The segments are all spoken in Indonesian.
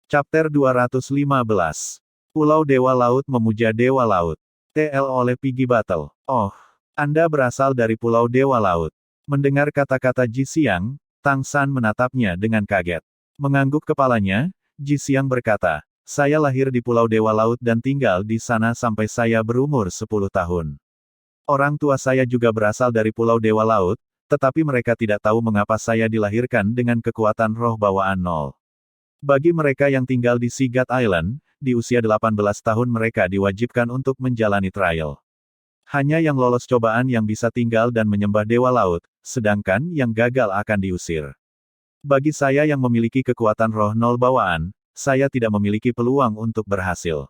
Chapter 215. Pulau Dewa Laut memuja Dewa Laut. TL oleh Piggy Battle. Oh, Anda berasal dari Pulau Dewa Laut. Mendengar kata-kata Ji Xiang, Tang San menatapnya dengan kaget. Mengangguk kepalanya, Ji Xiang berkata, saya lahir di Pulau Dewa Laut dan tinggal di sana sampai saya berumur 10 tahun. Orang tua saya juga berasal dari Pulau Dewa Laut, tetapi mereka tidak tahu mengapa saya dilahirkan dengan kekuatan roh bawaan 0. Bagi mereka yang tinggal di Seagat Island, di usia 18 tahun mereka diwajibkan untuk menjalani trial. Hanya yang lolos cobaan yang bisa tinggal dan menyembah Dewa Laut, sedangkan yang gagal akan diusir. Bagi saya yang memiliki kekuatan roh 0 bawaan, saya tidak memiliki peluang untuk berhasil.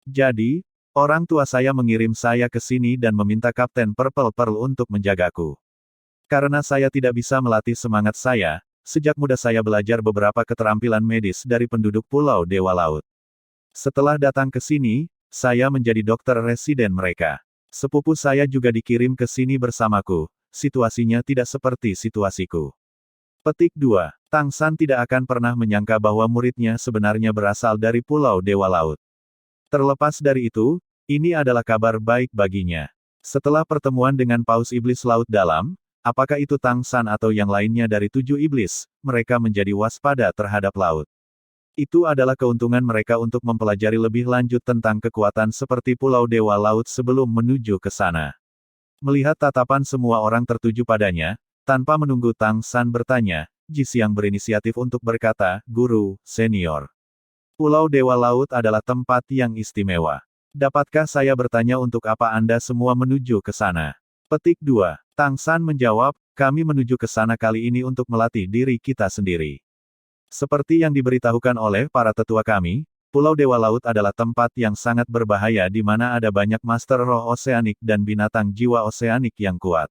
Jadi, orang tua saya mengirim saya ke sini dan meminta Kapten Purple Pearl untuk menjagaku. Karena saya tidak bisa melatih semangat saya, sejak muda saya belajar beberapa keterampilan medis dari penduduk Pulau Dewa Laut. Setelah datang ke sini, saya menjadi dokter residen mereka. Sepupu saya juga dikirim ke sini bersamaku, situasinya tidak seperti situasiku. Petik 2. Tang San tidak akan pernah menyangka bahwa muridnya sebenarnya berasal dari Pulau Dewa Laut. Terlepas dari itu, ini adalah kabar baik baginya. Setelah pertemuan dengan Paus Iblis Laut Dalam, apakah itu Tang San atau yang lainnya dari 7 iblis, mereka menjadi waspada terhadap laut. Itu adalah keuntungan mereka untuk mempelajari lebih lanjut tentang kekuatan seperti Pulau Dewa Laut sebelum menuju ke sana. Melihat tatapan semua orang tertuju padanya, tanpa menunggu Tang San bertanya, Ji Xiang berinisiatif untuk berkata, Guru, senior. Pulau Dewa Laut adalah tempat yang istimewa. Dapatkah saya bertanya untuk apa Anda semua menuju ke sana? Petik 2. Tang San menjawab, kami menuju ke sana kali ini untuk melatih diri kita sendiri. Seperti yang diberitahukan oleh para tetua kami, Pulau Dewa Laut adalah tempat yang sangat berbahaya di mana ada banyak master roh oseanik dan binatang jiwa oseanik yang kuat.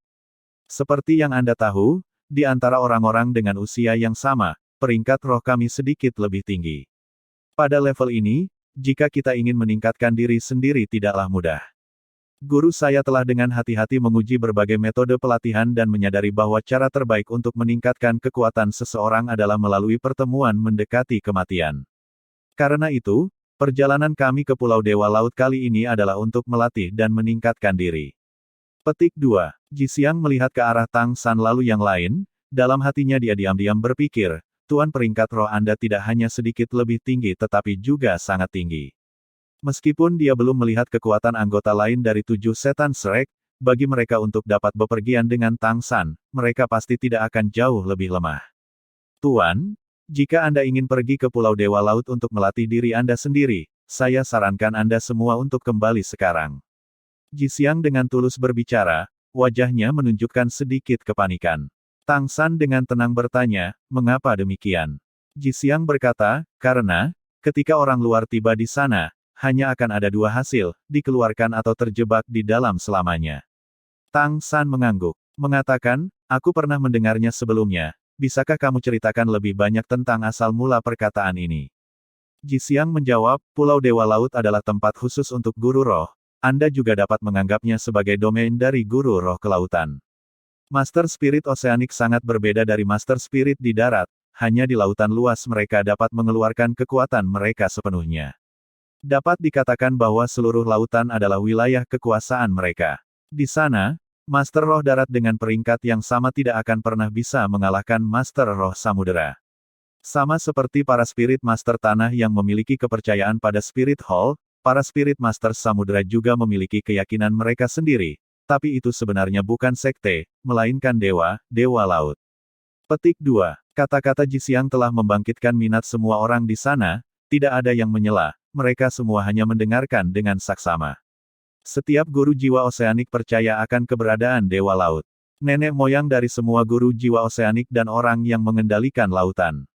Seperti yang Anda tahu, di antara orang-orang dengan usia yang sama, peringkat roh kami sedikit lebih tinggi. Pada level ini, jika kita ingin meningkatkan diri sendiri tidaklah mudah. Guru saya telah dengan hati-hati menguji berbagai metode pelatihan dan menyadari bahwa cara terbaik untuk meningkatkan kekuatan seseorang adalah melalui pertemuan mendekati kematian. Karena itu, perjalanan kami ke Pulau Dewa Laut kali ini adalah untuk melatih dan meningkatkan diri. Petik 2. Ji Xiang melihat ke arah Tang San lalu yang lain, dalam hatinya dia diam-diam berpikir, Tuan peringkat roh Anda tidak hanya sedikit lebih tinggi tetapi juga sangat tinggi. Meskipun dia belum melihat kekuatan anggota lain dari 7 setan Shrek, bagi mereka untuk dapat bepergian dengan Tang San, mereka pasti tidak akan jauh lebih lemah. Tuan, jika Anda ingin pergi ke Pulau Dewa Laut untuk melatih diri Anda sendiri, saya sarankan Anda semua untuk kembali sekarang. Ji Xiang dengan tulus berbicara, wajahnya menunjukkan sedikit kepanikan. Tang San dengan tenang bertanya, mengapa demikian? Ji Xiang berkata, karena, ketika orang luar tiba di sana, hanya akan ada 2 hasil, dikeluarkan atau terjebak di dalam selamanya. Tang San mengangguk, mengatakan, aku pernah mendengarnya sebelumnya, bisakah kamu ceritakan lebih banyak tentang asal mula perkataan ini? Ji Xiang menjawab, Pulau Dewa Laut adalah tempat khusus untuk guru roh, Anda juga dapat menganggapnya sebagai domain dari guru roh kelautan. Master Spirit Oseanik sangat berbeda dari Master Spirit di darat, hanya di lautan luas mereka dapat mengeluarkan kekuatan mereka sepenuhnya. Dapat dikatakan bahwa seluruh lautan adalah wilayah kekuasaan mereka. Di sana, Master Roh Darat dengan peringkat yang sama tidak akan pernah bisa mengalahkan Master Roh Samudera. Sama seperti para Spirit Master Tanah yang memiliki kepercayaan pada Spirit Hall, para Spirit Master Samudera juga memiliki keyakinan mereka sendiri, tapi itu sebenarnya bukan sekte, melainkan dewa laut. Petik 2. Kata-kata Ji Xiang telah membangkitkan minat semua orang di sana, tidak ada yang menyela. Mereka semua hanya mendengarkan dengan saksama. Setiap guru jiwa oseanik percaya akan keberadaan Dewa Laut. Nenek moyang dari semua guru jiwa oseanik dan orang yang mengendalikan lautan.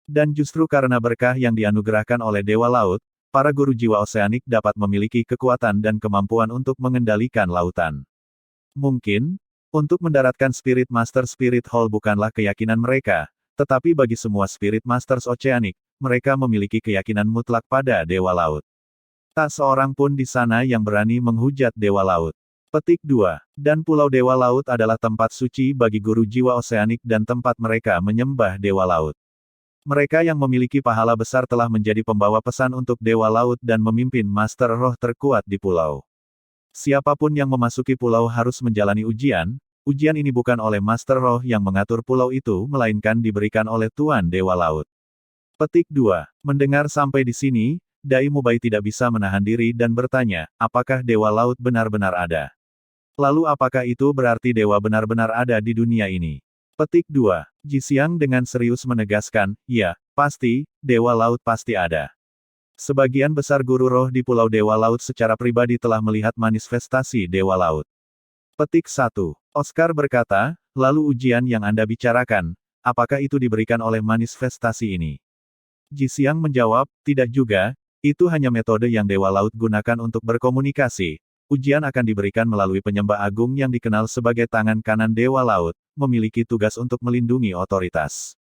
Dan justru karena berkah yang dianugerahkan oleh Dewa Laut, para guru jiwa oseanik dapat memiliki kekuatan dan kemampuan untuk mengendalikan lautan. Mungkin, untuk mendaratkan Spirit Master Spirit Hall bukanlah keyakinan mereka, tetapi bagi semua Spirit Masters Oceanic, mereka memiliki keyakinan mutlak pada Dewa Laut. Tak seorang pun di sana yang berani menghujat Dewa Laut. Petik 2. Dan Pulau Dewa Laut adalah tempat suci bagi guru jiwa oseanik dan tempat mereka menyembah Dewa Laut. Mereka yang memiliki pahala besar telah menjadi pembawa pesan untuk Dewa Laut dan memimpin Master Roh terkuat di pulau. Siapapun yang memasuki pulau harus menjalani ujian. Ujian ini bukan oleh Master Roh yang mengatur pulau itu, melainkan diberikan oleh Tuan Dewa Laut. Petik 2. Mendengar sampai di sini, Dai Mubai tidak bisa menahan diri dan bertanya, apakah Dewa Laut benar-benar ada? Lalu apakah itu berarti dewa benar-benar ada di dunia ini? Petik 2. Ji-Xiang dengan serius menegaskan, ya, pasti, Dewa Laut pasti ada. Sebagian besar guru roh di Pulau Dewa Laut secara pribadi telah melihat manifestasi Dewa Laut. Petik 1. Oscar berkata, lalu ujian yang Anda bicarakan, apakah itu diberikan oleh manifestasi ini? Ji-Xiang menjawab, tidak juga, itu hanya metode yang Dewa Laut gunakan untuk berkomunikasi. Ujian akan diberikan melalui penyembah agung yang dikenal sebagai tangan kanan Dewa Laut, memiliki tugas untuk melindungi otoritas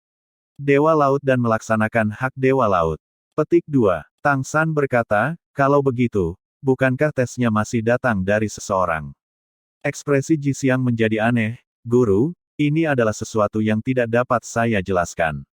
Dewa Laut dan melaksanakan hak Dewa Laut. Petik 2. Tang San berkata, kalau begitu, bukankah tesnya masih datang dari seseorang? Ekspresi Ji-Xiang menjadi aneh, Guru, ini adalah sesuatu yang tidak dapat saya jelaskan.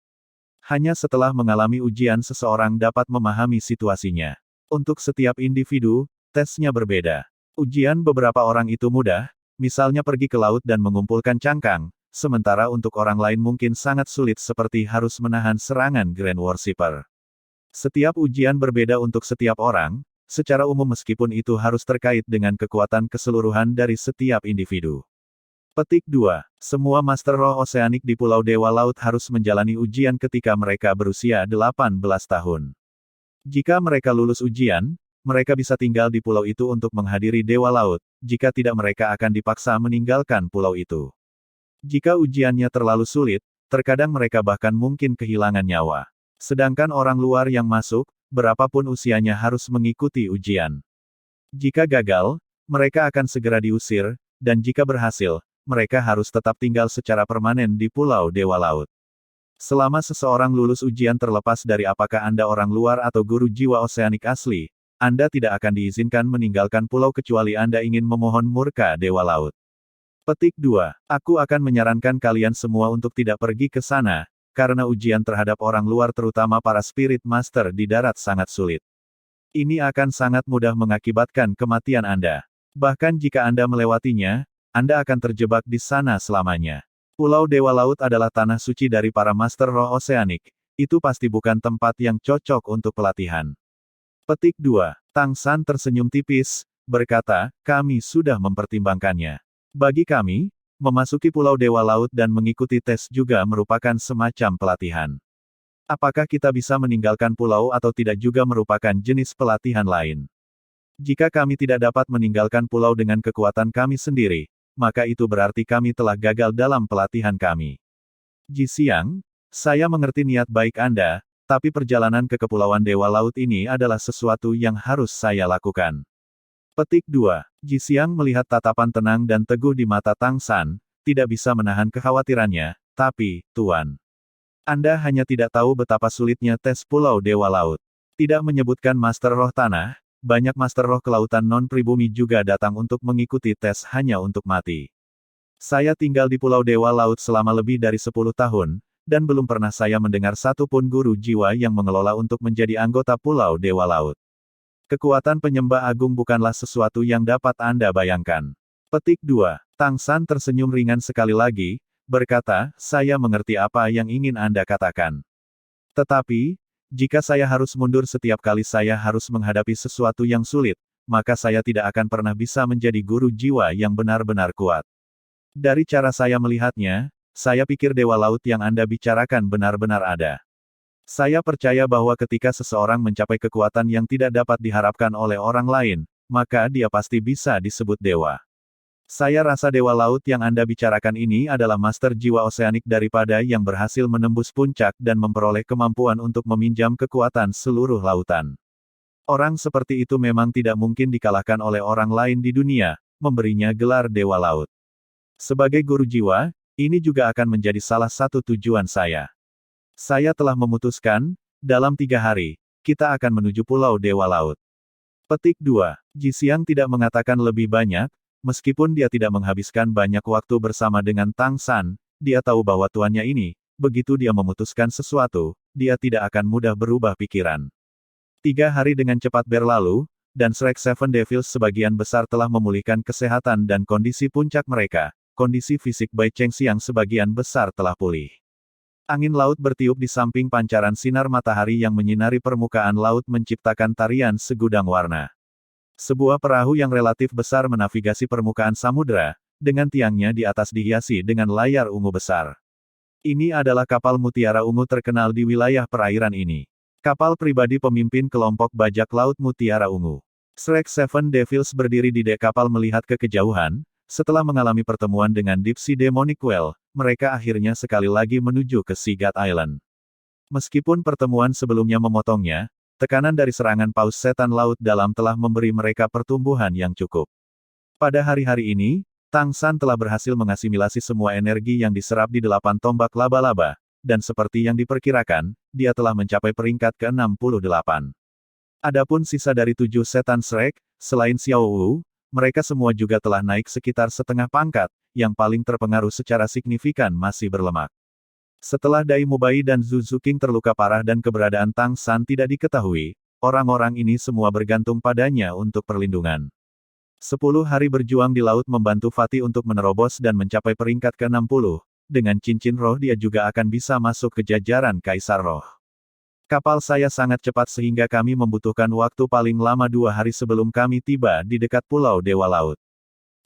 Hanya setelah mengalami ujian seseorang dapat memahami situasinya. Untuk setiap individu, tesnya berbeda. Ujian beberapa orang itu mudah, misalnya pergi ke laut dan mengumpulkan cangkang, sementara untuk orang lain mungkin sangat sulit seperti harus menahan serangan Grand Worshipper. Setiap ujian berbeda untuk setiap orang, secara umum meskipun itu harus terkait dengan kekuatan keseluruhan dari setiap individu. Petik 2. Semua Master Roh Oseanik di Pulau Dewa Laut harus menjalani ujian ketika mereka berusia 18 tahun. Jika mereka lulus ujian, mereka bisa tinggal di pulau itu untuk menghadiri Dewa Laut, jika tidak mereka akan dipaksa meninggalkan pulau itu. Jika ujiannya terlalu sulit, terkadang mereka bahkan mungkin kehilangan nyawa. Sedangkan orang luar yang masuk, berapapun usianya harus mengikuti ujian. Jika gagal, mereka akan segera diusir, dan jika berhasil, mereka harus tetap tinggal secara permanen di Pulau Dewa Laut. Selama seseorang lulus ujian terlepas dari apakah Anda orang luar atau guru jiwa oseanik asli, Anda tidak akan diizinkan meninggalkan pulau kecuali Anda ingin memohon murka Dewa Laut. Petik 2. Aku akan menyarankan kalian semua untuk tidak pergi ke sana, karena ujian terhadap orang luar terutama para Spirit Master di darat sangat sulit. Ini akan sangat mudah mengakibatkan kematian Anda. Bahkan jika Anda melewatinya, Anda akan terjebak di sana selamanya. Pulau Dewa Laut adalah tanah suci dari para Master Roh Oseanik, itu pasti bukan tempat yang cocok untuk pelatihan. Petik 2. Tang San tersenyum tipis, berkata, kami sudah mempertimbangkannya. Bagi kami, memasuki Pulau Dewa Laut dan mengikuti tes juga merupakan semacam pelatihan. Apakah kita bisa meninggalkan pulau atau tidak juga merupakan jenis pelatihan lain? Jika kami tidak dapat meninggalkan pulau dengan kekuatan kami sendiri, maka itu berarti kami telah gagal dalam pelatihan kami. Ji-Xiang, saya mengerti niat baik Anda, tapi perjalanan ke Kepulauan Dewa Laut ini adalah sesuatu yang harus saya lakukan. Petik 2. Ji-Xiang melihat tatapan tenang dan teguh di mata Tang San, tidak bisa menahan kekhawatirannya, tapi, Tuan. Anda hanya tidak tahu betapa sulitnya tes Pulau Dewa Laut. Tidak menyebutkan Master Roh Tanah, banyak Master Roh Kelautan non-pribumi juga datang untuk mengikuti tes hanya untuk mati. Saya tinggal di Pulau Dewa Laut selama lebih dari 10 tahun, dan belum pernah saya mendengar satupun guru jiwa yang mengelola untuk menjadi anggota Pulau Dewa Laut. Kekuatan penyembah agung bukanlah sesuatu yang dapat Anda bayangkan. Petik 2. Tang San tersenyum ringan sekali lagi, berkata, saya mengerti apa yang ingin Anda katakan. Tetapi, jika saya harus mundur setiap kali saya harus menghadapi sesuatu yang sulit, maka saya tidak akan pernah bisa menjadi guru jiwa yang benar-benar kuat. Dari cara saya melihatnya, saya pikir Dewa Laut yang Anda bicarakan benar-benar ada. Saya percaya bahwa ketika seseorang mencapai kekuatan yang tidak dapat diharapkan oleh orang lain, maka dia pasti bisa disebut dewa. Saya rasa Dewa Laut yang Anda bicarakan ini adalah master jiwa oseanik daripada yang berhasil menembus puncak dan memperoleh kemampuan untuk meminjam kekuatan seluruh lautan. Orang seperti itu memang tidak mungkin dikalahkan oleh orang lain di dunia, memberinya gelar Dewa Laut. Sebagai guru jiwa, ini juga akan menjadi salah satu tujuan saya. Saya telah memutuskan, dalam 3 hari, kita akan menuju Pulau Dewa Laut. Petik 2. Ji-Xiang tidak mengatakan lebih banyak, meskipun dia tidak menghabiskan banyak waktu bersama dengan Tang San, dia tahu bahwa tuannya ini, begitu dia memutuskan sesuatu, dia tidak akan mudah berubah pikiran. 3 hari dengan cepat berlalu, dan Shrek Seven Devils sebagian besar telah memulihkan kesehatan dan kondisi puncak mereka. Kondisi fisik Bai Chengxiang sebagian besar telah pulih. Angin laut bertiup di samping pancaran sinar matahari yang menyinari permukaan laut menciptakan tarian segudang warna. Sebuah perahu yang relatif besar menavigasi permukaan samudera, dengan tiangnya di atas dihiasi dengan layar ungu besar. Ini adalah kapal Mutiara Ungu terkenal di wilayah perairan ini. Kapal pribadi pemimpin kelompok bajak laut Mutiara Ungu. Shrek Seven Devils berdiri di dek kapal melihat ke kejauhan. Setelah mengalami pertemuan dengan Deep Sea Demonic Whale, mereka akhirnya sekali lagi menuju ke Sea God Island. Meskipun pertemuan sebelumnya memotongnya, tekanan dari serangan paus setan laut dalam telah memberi mereka pertumbuhan yang cukup. Pada hari-hari ini, Tang San telah berhasil mengasimilasi semua energi yang diserap di 8 tombak laba-laba, dan seperti yang diperkirakan, dia telah mencapai peringkat ke-68. Adapun sisa dari 7 setan Shrek, selain Xiao Wu, mereka semua juga telah naik sekitar setengah pangkat, yang paling terpengaruh secara signifikan masih berlemak. Setelah Dai Mubai dan Zhu Zuqing terluka parah dan keberadaan Tang San tidak diketahui, orang-orang ini semua bergantung padanya untuk perlindungan. 10 hari berjuang di laut membantu Fatih untuk menerobos dan mencapai peringkat ke-60, dengan cincin roh dia juga akan bisa masuk ke jajaran Kaisar Roh. Kapal saya sangat cepat sehingga kami membutuhkan waktu paling lama 2 hari sebelum kami tiba di dekat Pulau Dewa Laut.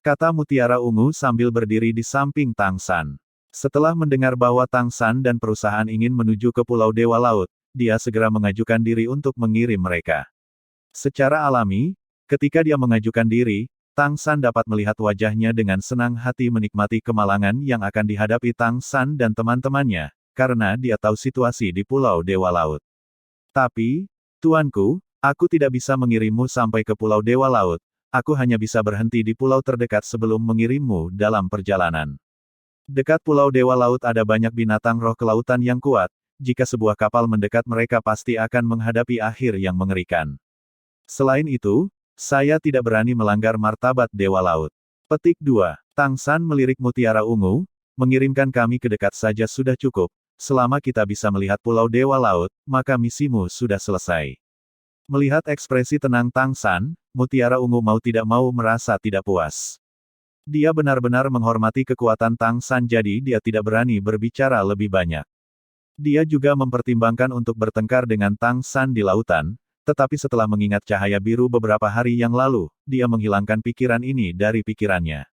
Kata Mutiara Ungu sambil berdiri di samping Tang San. Setelah mendengar bahwa Tang San dan perusahaan ingin menuju ke Pulau Dewa Laut, dia segera mengajukan diri untuk mengirim mereka. Secara alami, ketika dia mengajukan diri, Tang San dapat melihat wajahnya dengan senang hati menikmati kemalangan yang akan dihadapi Tang San dan teman-temannya, karena dia tahu situasi di Pulau Dewa Laut. Tapi, tuanku, aku tidak bisa mengirimmu sampai ke Pulau Dewa Laut, aku hanya bisa berhenti di pulau terdekat sebelum mengirimmu dalam perjalanan. Dekat Pulau Dewa Laut ada banyak binatang roh kelautan yang kuat, jika sebuah kapal mendekat mereka pasti akan menghadapi akhir yang mengerikan. Selain itu, saya tidak berani melanggar martabat Dewa Laut. Petik 2. Tang San melirik Mutiara Ungu, mengirimkan kami ke dekat saja sudah cukup. Selama kita bisa melihat Pulau Dewa Laut, maka misimu sudah selesai. Melihat ekspresi tenang Tang San, Mutiara Ungu mau tidak mau merasa tidak puas. Dia benar-benar menghormati kekuatan Tang San jadi dia tidak berani berbicara lebih banyak. Dia juga mempertimbangkan untuk bertengkar dengan Tang San di lautan, tetapi setelah mengingat cahaya biru beberapa hari yang lalu, dia menghilangkan pikiran ini dari pikirannya.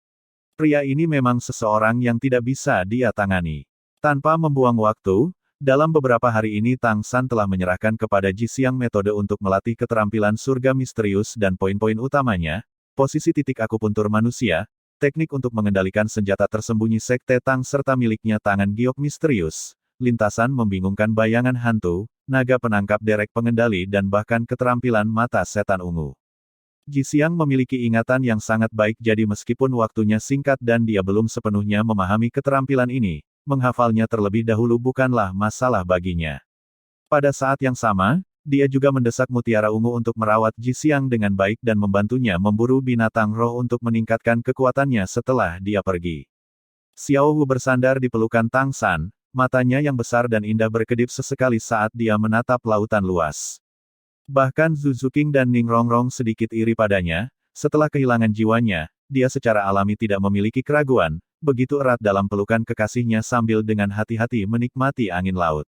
Pria ini memang seseorang yang tidak bisa dia tangani. Tanpa membuang waktu, dalam beberapa hari ini Tang San telah menyerahkan kepada Ji Xiang metode untuk melatih keterampilan surga misterius dan poin-poin utamanya, posisi titik akupuntur manusia, teknik untuk mengendalikan senjata tersembunyi sekte Tang serta miliknya tangan giok misterius, lintasan membingungkan bayangan hantu, naga penangkap derek pengendali dan bahkan keterampilan mata setan ungu. Ji Xiang memiliki ingatan yang sangat baik jadi meskipun waktunya singkat dan dia belum sepenuhnya memahami keterampilan ini, menghafalnya terlebih dahulu bukanlah masalah baginya. Pada saat yang sama, dia juga mendesak Mutiara Ungu untuk merawat Ji Xiang dengan baik dan membantunya memburu binatang roh untuk meningkatkan kekuatannya setelah dia pergi. Xiao Wu bersandar di pelukan Tang San, matanya yang besar dan indah berkedip sesekali saat dia menatap lautan luas. Bahkan Zhu Zuqing dan Ning Rongrong sedikit iri padanya, setelah kehilangan jiwanya, dia secara alami tidak memiliki keraguan, begitu erat dalam pelukan kekasihnya sambil dengan hati-hati menikmati angin laut.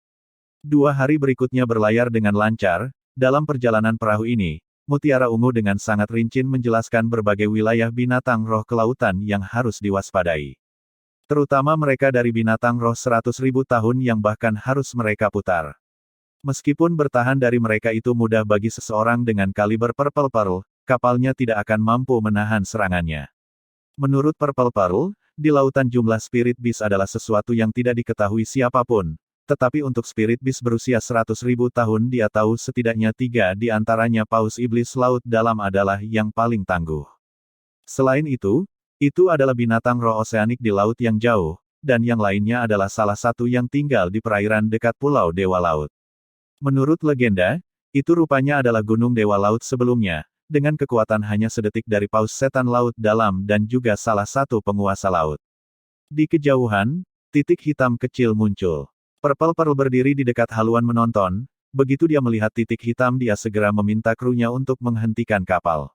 2 hari berikutnya berlayar dengan lancar, dalam perjalanan perahu ini, Mutiara Ungu dengan sangat rinci menjelaskan berbagai wilayah binatang roh kelautan yang harus diwaspadai. Terutama mereka dari binatang roh 100.000 tahun yang bahkan harus mereka putar. Meskipun bertahan dari mereka itu mudah bagi seseorang dengan kaliber Purple Pearl, kapalnya tidak akan mampu menahan serangannya. Menurut Purple Pearl, di lautan jumlah Spirit Beast adalah sesuatu yang tidak diketahui siapapun, tetapi untuk Spirit Beast berusia 100.000 tahun dia tahu setidaknya 3 di antaranya Paus Iblis Laut Dalam adalah yang paling tangguh. Selain itu adalah binatang roh oseanik di laut yang jauh, dan yang lainnya adalah salah satu yang tinggal di perairan dekat Pulau Dewa Laut. Menurut legenda, itu rupanya adalah Gunung Dewa Laut sebelumnya, dengan kekuatan hanya sedetik dari Paus Setan Laut Dalam dan juga salah satu penguasa laut. Di kejauhan, titik hitam kecil muncul. Purple Pearl berdiri di dekat haluan menonton, begitu dia melihat titik hitam dia segera meminta krunya untuk menghentikan kapal.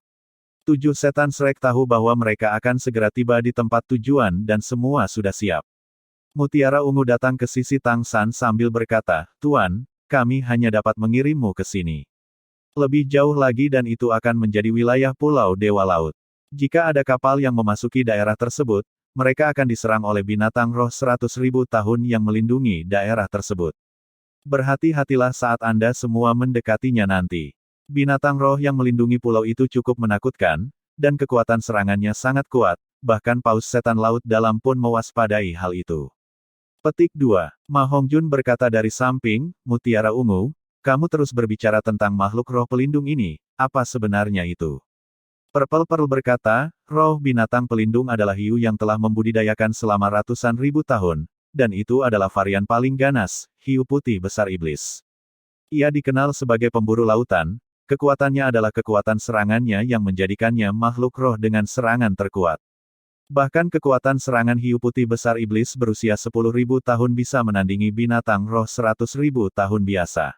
7 setan Shrek tahu bahwa mereka akan segera tiba di tempat tujuan dan semua sudah siap. Mutiara Ungu datang ke sisi Tang San sambil berkata, "Tuan, kami hanya dapat mengirimmu ke sini. Lebih jauh lagi dan itu akan menjadi wilayah Pulau Dewa Laut. Jika ada kapal yang memasuki daerah tersebut, mereka akan diserang oleh binatang roh 100.000 tahun yang melindungi daerah tersebut. Berhati-hatilah saat Anda semua mendekatinya nanti. Binatang roh yang melindungi pulau itu cukup menakutkan, dan kekuatan serangannya sangat kuat, bahkan Paus Setan Laut Dalam pun mewaspadai hal itu." Petik 2. Ma Hongjun berkata dari samping, "Mutiara Ungu, kamu terus berbicara tentang makhluk roh pelindung ini, apa sebenarnya itu?" Purple Pearl berkata, "Roh binatang pelindung adalah hiu yang telah membudidayakan selama ratusan ribu tahun, dan itu adalah varian paling ganas, hiu putih besar iblis. Ia dikenal sebagai pemburu lautan, kekuatannya adalah kekuatan serangannya yang menjadikannya makhluk roh dengan serangan terkuat. Bahkan kekuatan serangan hiu putih besar iblis berusia 10.000 tahun bisa menandingi binatang roh 100.000 tahun biasa.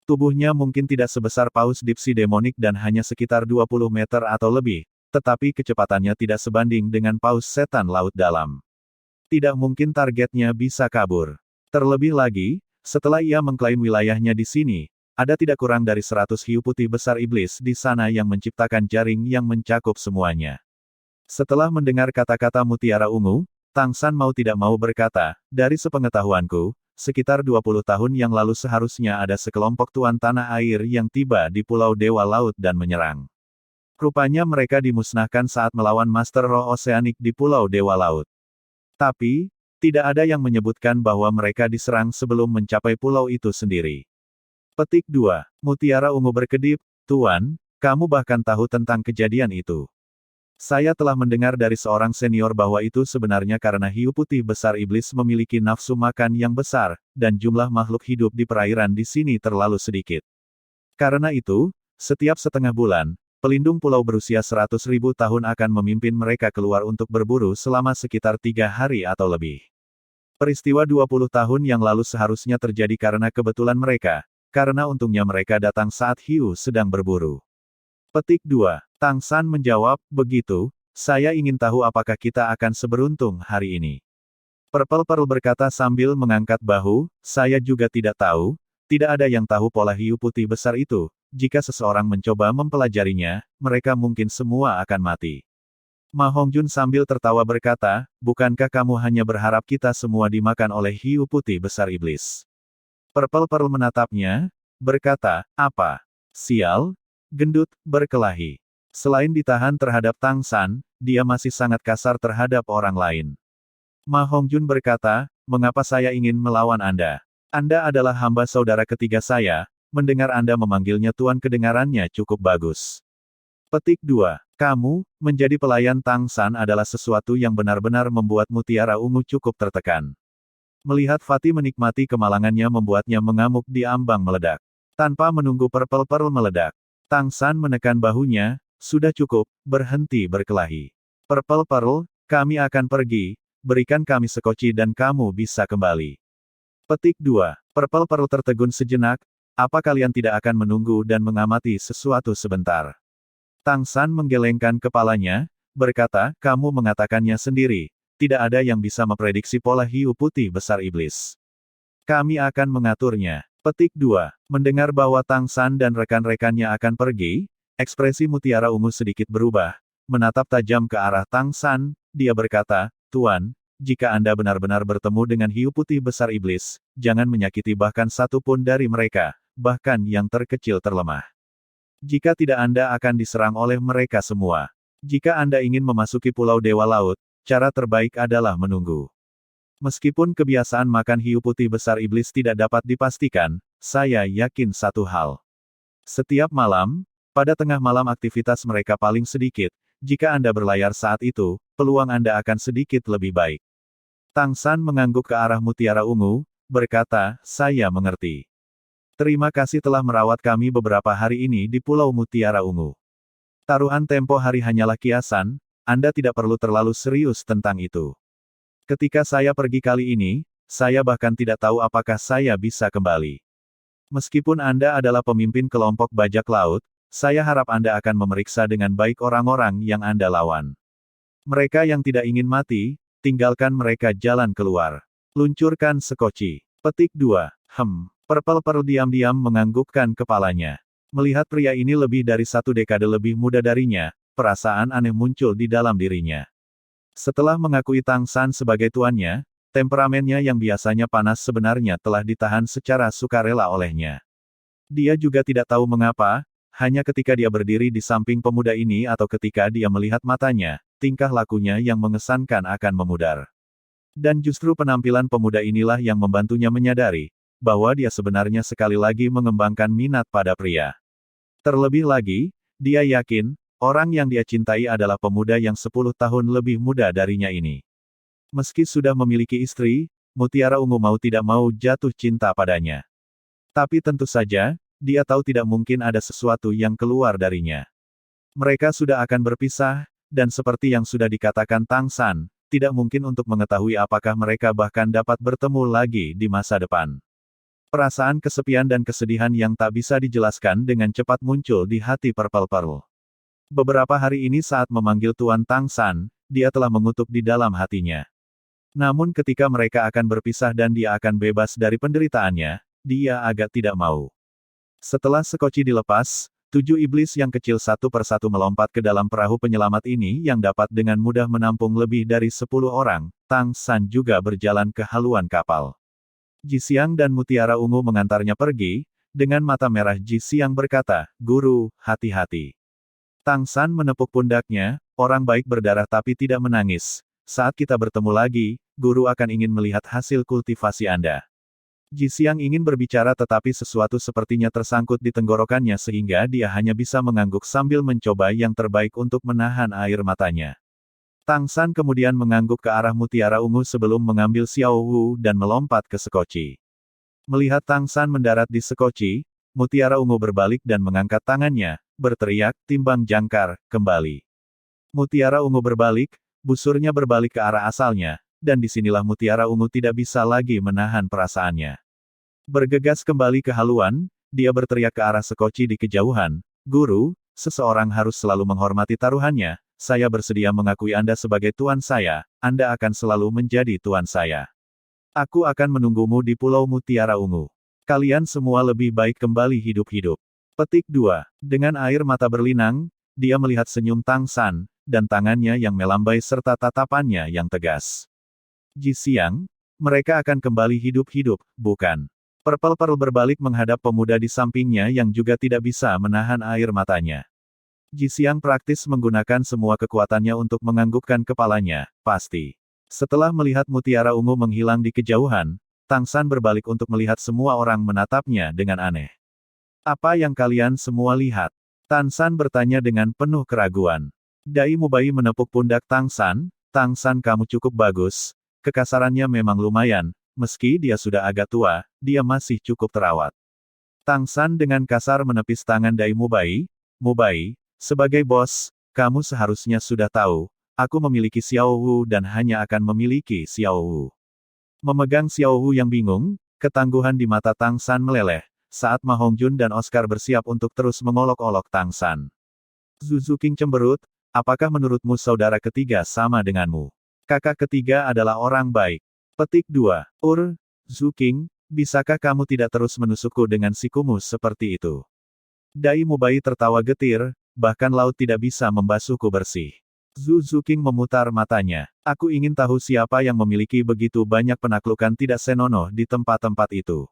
Tubuhnya mungkin tidak sebesar paus dipsi demonik dan hanya sekitar 20 meter atau lebih, tetapi kecepatannya tidak sebanding dengan paus setan laut dalam. Tidak mungkin targetnya bisa kabur. Terlebih lagi, setelah ia mengklaim wilayahnya di sini, ada tidak kurang dari 100 hiu putih besar iblis di sana yang menciptakan jaring yang mencakup semuanya." Setelah mendengar kata-kata Mutiara Ungu, Tang San mau tidak mau berkata, "Dari sepengetahuanku, sekitar 20 tahun yang lalu seharusnya ada sekelompok tuan tanah air yang tiba di Pulau Dewa Laut dan menyerang. Rupanya mereka dimusnahkan saat melawan Master Roh Oseanik di Pulau Dewa Laut. Tapi, tidak ada yang menyebutkan bahwa mereka diserang sebelum mencapai pulau itu sendiri." Petik 2. Mutiara Ungu berkedip, "Tuan, kamu bahkan tahu tentang kejadian itu. Saya telah mendengar dari seorang senior bahwa itu sebenarnya karena hiu putih besar iblis memiliki nafsu makan yang besar, dan jumlah makhluk hidup di perairan di sini terlalu sedikit. Karena itu, setiap setengah bulan, pelindung pulau berusia 100.000 tahun akan memimpin mereka keluar untuk berburu selama sekitar 3 hari atau lebih. Peristiwa 20 tahun yang lalu seharusnya terjadi karena kebetulan mereka, karena untungnya mereka datang saat hiu sedang berburu." Petik 2. Tang San menjawab, "Begitu, saya ingin tahu apakah kita akan seberuntung hari ini." Purple Pearl berkata sambil mengangkat bahu, "Saya juga tidak tahu, tidak ada yang tahu pola hiu putih besar itu, jika seseorang mencoba mempelajarinya, mereka mungkin semua akan mati." Ma Hongjun sambil tertawa berkata, "Bukankah kamu hanya berharap kita semua dimakan oleh hiu putih besar iblis?" Purple Pearl menatapnya, berkata, "Apa? Sial? Gendut, berkelahi." Selain ditahan terhadap Tang San, dia masih sangat kasar terhadap orang lain. Ma Hongjun berkata, "Mengapa saya ingin melawan Anda? Anda adalah hamba saudara ketiga saya, mendengar Anda memanggilnya Tuan kedengarannya cukup bagus." Petik 2. Kamu, menjadi pelayan Tang San adalah sesuatu yang benar-benar membuat Mutiara Ungu cukup tertekan. Melihat Fatih menikmati kemalangannya membuatnya mengamuk di ambang meledak. Tanpa menunggu Purple Pearl meledak, Tang San menekan bahunya, "Sudah cukup, berhenti berkelahi. Purple Pearl, kami akan pergi, berikan kami sekoci dan kamu bisa kembali." Petik 2. Purple Pearl tertegun sejenak, "Apa kalian tidak akan menunggu dan mengamati sesuatu sebentar?" Tang San menggelengkan kepalanya, berkata, "Kamu mengatakannya sendiri, tidak ada yang bisa memprediksi pola hiu putih besar iblis. Kami akan mengaturnya." Petik 2. Mendengar bahwa Tang San dan rekan-rekannya akan pergi, ekspresi Mutiara Ungu sedikit berubah. Menatap tajam ke arah Tang San, dia berkata, "Tuan, jika Anda benar-benar bertemu dengan hiu putih besar iblis, jangan menyakiti bahkan satu pun dari mereka, bahkan yang terkecil terlemah. Jika tidak Anda akan diserang oleh mereka semua. Jika Anda ingin memasuki Pulau Dewa Laut, cara terbaik adalah menunggu." Meskipun kebiasaan makan hiu putih besar iblis tidak dapat dipastikan, saya yakin satu hal. Setiap malam, pada tengah malam aktivitas mereka paling sedikit, jika Anda berlayar saat itu, peluang Anda akan sedikit lebih baik. Tang San mengangguk ke arah Mutiara Ungu, berkata, "Saya mengerti. Terima kasih telah merawat kami beberapa hari ini di Pulau Mutiara Ungu. Taruhan tempo hari hanyalah kiasan, Anda tidak perlu terlalu serius tentang itu. Ketika saya pergi kali ini, saya bahkan tidak tahu apakah saya bisa kembali. Meskipun Anda adalah pemimpin kelompok bajak laut, saya harap Anda akan memeriksa dengan baik orang-orang yang Anda lawan. Mereka yang tidak ingin mati, tinggalkan mereka jalan keluar. Luncurkan sekoci. Petik 2. Purple Pearl diam-diam menganggukkan kepalanya. Melihat pria ini lebih dari 1 dekade lebih muda darinya, perasaan aneh muncul di dalam dirinya. Setelah mengakui Tang San sebagai tuannya, temperamennya yang biasanya panas sebenarnya telah ditahan secara sukarela olehnya. Dia juga tidak tahu mengapa, hanya ketika dia berdiri di samping pemuda ini atau ketika dia melihat matanya, tingkah lakunya yang mengesankan akan memudar. Dan justru penampilan pemuda inilah yang membantunya menyadari, bahwa dia sebenarnya sekali lagi mengembangkan minat pada pria. Terlebih lagi, dia yakin, orang yang dia cintai adalah pemuda yang 10 tahun lebih muda darinya ini. Meski sudah memiliki istri, Mutiara Ungu mau tidak mau jatuh cinta padanya. Tapi tentu saja, dia tahu tidak mungkin ada sesuatu yang keluar darinya. Mereka sudah akan berpisah, dan seperti yang sudah dikatakan Tang San, tidak mungkin untuk mengetahui apakah mereka bahkan dapat bertemu lagi di masa depan. Perasaan kesepian dan kesedihan yang tak bisa dijelaskan dengan cepat muncul di hati Purple Pearl. Beberapa hari ini saat memanggil Tuan Tang San, dia telah mengutuk di dalam hatinya. Namun ketika mereka akan berpisah dan dia akan bebas dari penderitaannya, dia agak tidak mau. Setelah sekoci dilepas, 7 iblis yang kecil satu persatu melompat ke dalam perahu penyelamat ini yang dapat dengan mudah menampung lebih dari 10 orang. Tang San juga berjalan ke haluan kapal. Jisiang dan Mutiara Ungu mengantarnya pergi, dengan mata merah Jisiang berkata, "Guru, hati-hati." Tang San menepuk pundaknya, "Orang baik berdarah tapi tidak menangis. Saat kita bertemu lagi, guru akan ingin melihat hasil kultivasi Anda." Jisiang ingin berbicara tetapi sesuatu sepertinya tersangkut di tenggorokannya sehingga dia hanya bisa mengangguk sambil mencoba yang terbaik untuk menahan air matanya. Tang San kemudian mengangguk ke arah Mutiara Ungu sebelum mengambil Xiao Wu dan melompat ke sekoci. Melihat Tang San mendarat di sekoci, Mutiara Ungu berbalik dan mengangkat tangannya, berteriak, "Timbang jangkar, kembali." Mutiara Ungu berbalik, busurnya berbalik ke arah asalnya, dan disinilah Mutiara Ungu tidak bisa lagi menahan perasaannya. Bergegas kembali ke haluan, dia berteriak ke arah sekoci di kejauhan, "Guru, seseorang harus selalu menghormati taruhannya. Saya bersedia mengakui Anda sebagai tuan saya, Anda akan selalu menjadi tuan saya. Aku akan menunggumu di Pulau Mutiara Ungu. Kalian semua lebih baik kembali hidup-hidup." Petik 2. Dengan air mata berlinang, dia melihat senyum Tang San, dan tangannya yang melambai serta tatapannya yang tegas. "Jisiang, mereka akan kembali hidup-hidup, bukan?" Purple Pearl berbalik menghadap pemuda di sampingnya yang juga tidak bisa menahan air matanya. Jisiang praktis menggunakan semua kekuatannya untuk menganggukkan kepalanya, pasti. Setelah melihat Mutiara Ungu menghilang di kejauhan, Tang San berbalik untuk melihat semua orang menatapnya dengan aneh. "Apa yang kalian semua lihat?" Tang San bertanya dengan penuh keraguan. Dai Mubai menepuk pundak Tang San, "Tang San, kamu cukup bagus. Kekasarannya memang lumayan, meski dia sudah agak tua, dia masih cukup terawat." Tang San dengan kasar menepis tangan Dai Mubai. "Mubai, sebagai bos, kamu seharusnya sudah tahu, aku memiliki Xiao Wu dan hanya akan memiliki Xiao Wu." Memegang Xiao Wu yang bingung, ketangguhan di mata Tang San meleleh, saat Ma Hongjun dan Oscar bersiap untuk terus mengolok-olok Tang San. Zhu King cemberut, "Apakah menurutmu saudara ketiga sama denganmu? Kakak ketiga adalah orang baik." Petik 2. Zhu King, bisakah kamu tidak terus menusukku dengan sikumu seperti itu? Dai Mubai tertawa getir, "Bahkan laut tidak bisa membasuhku bersih." Zhu King memutar matanya. "Aku ingin tahu siapa yang memiliki begitu banyak penaklukan tidak senonoh di tempat-tempat itu."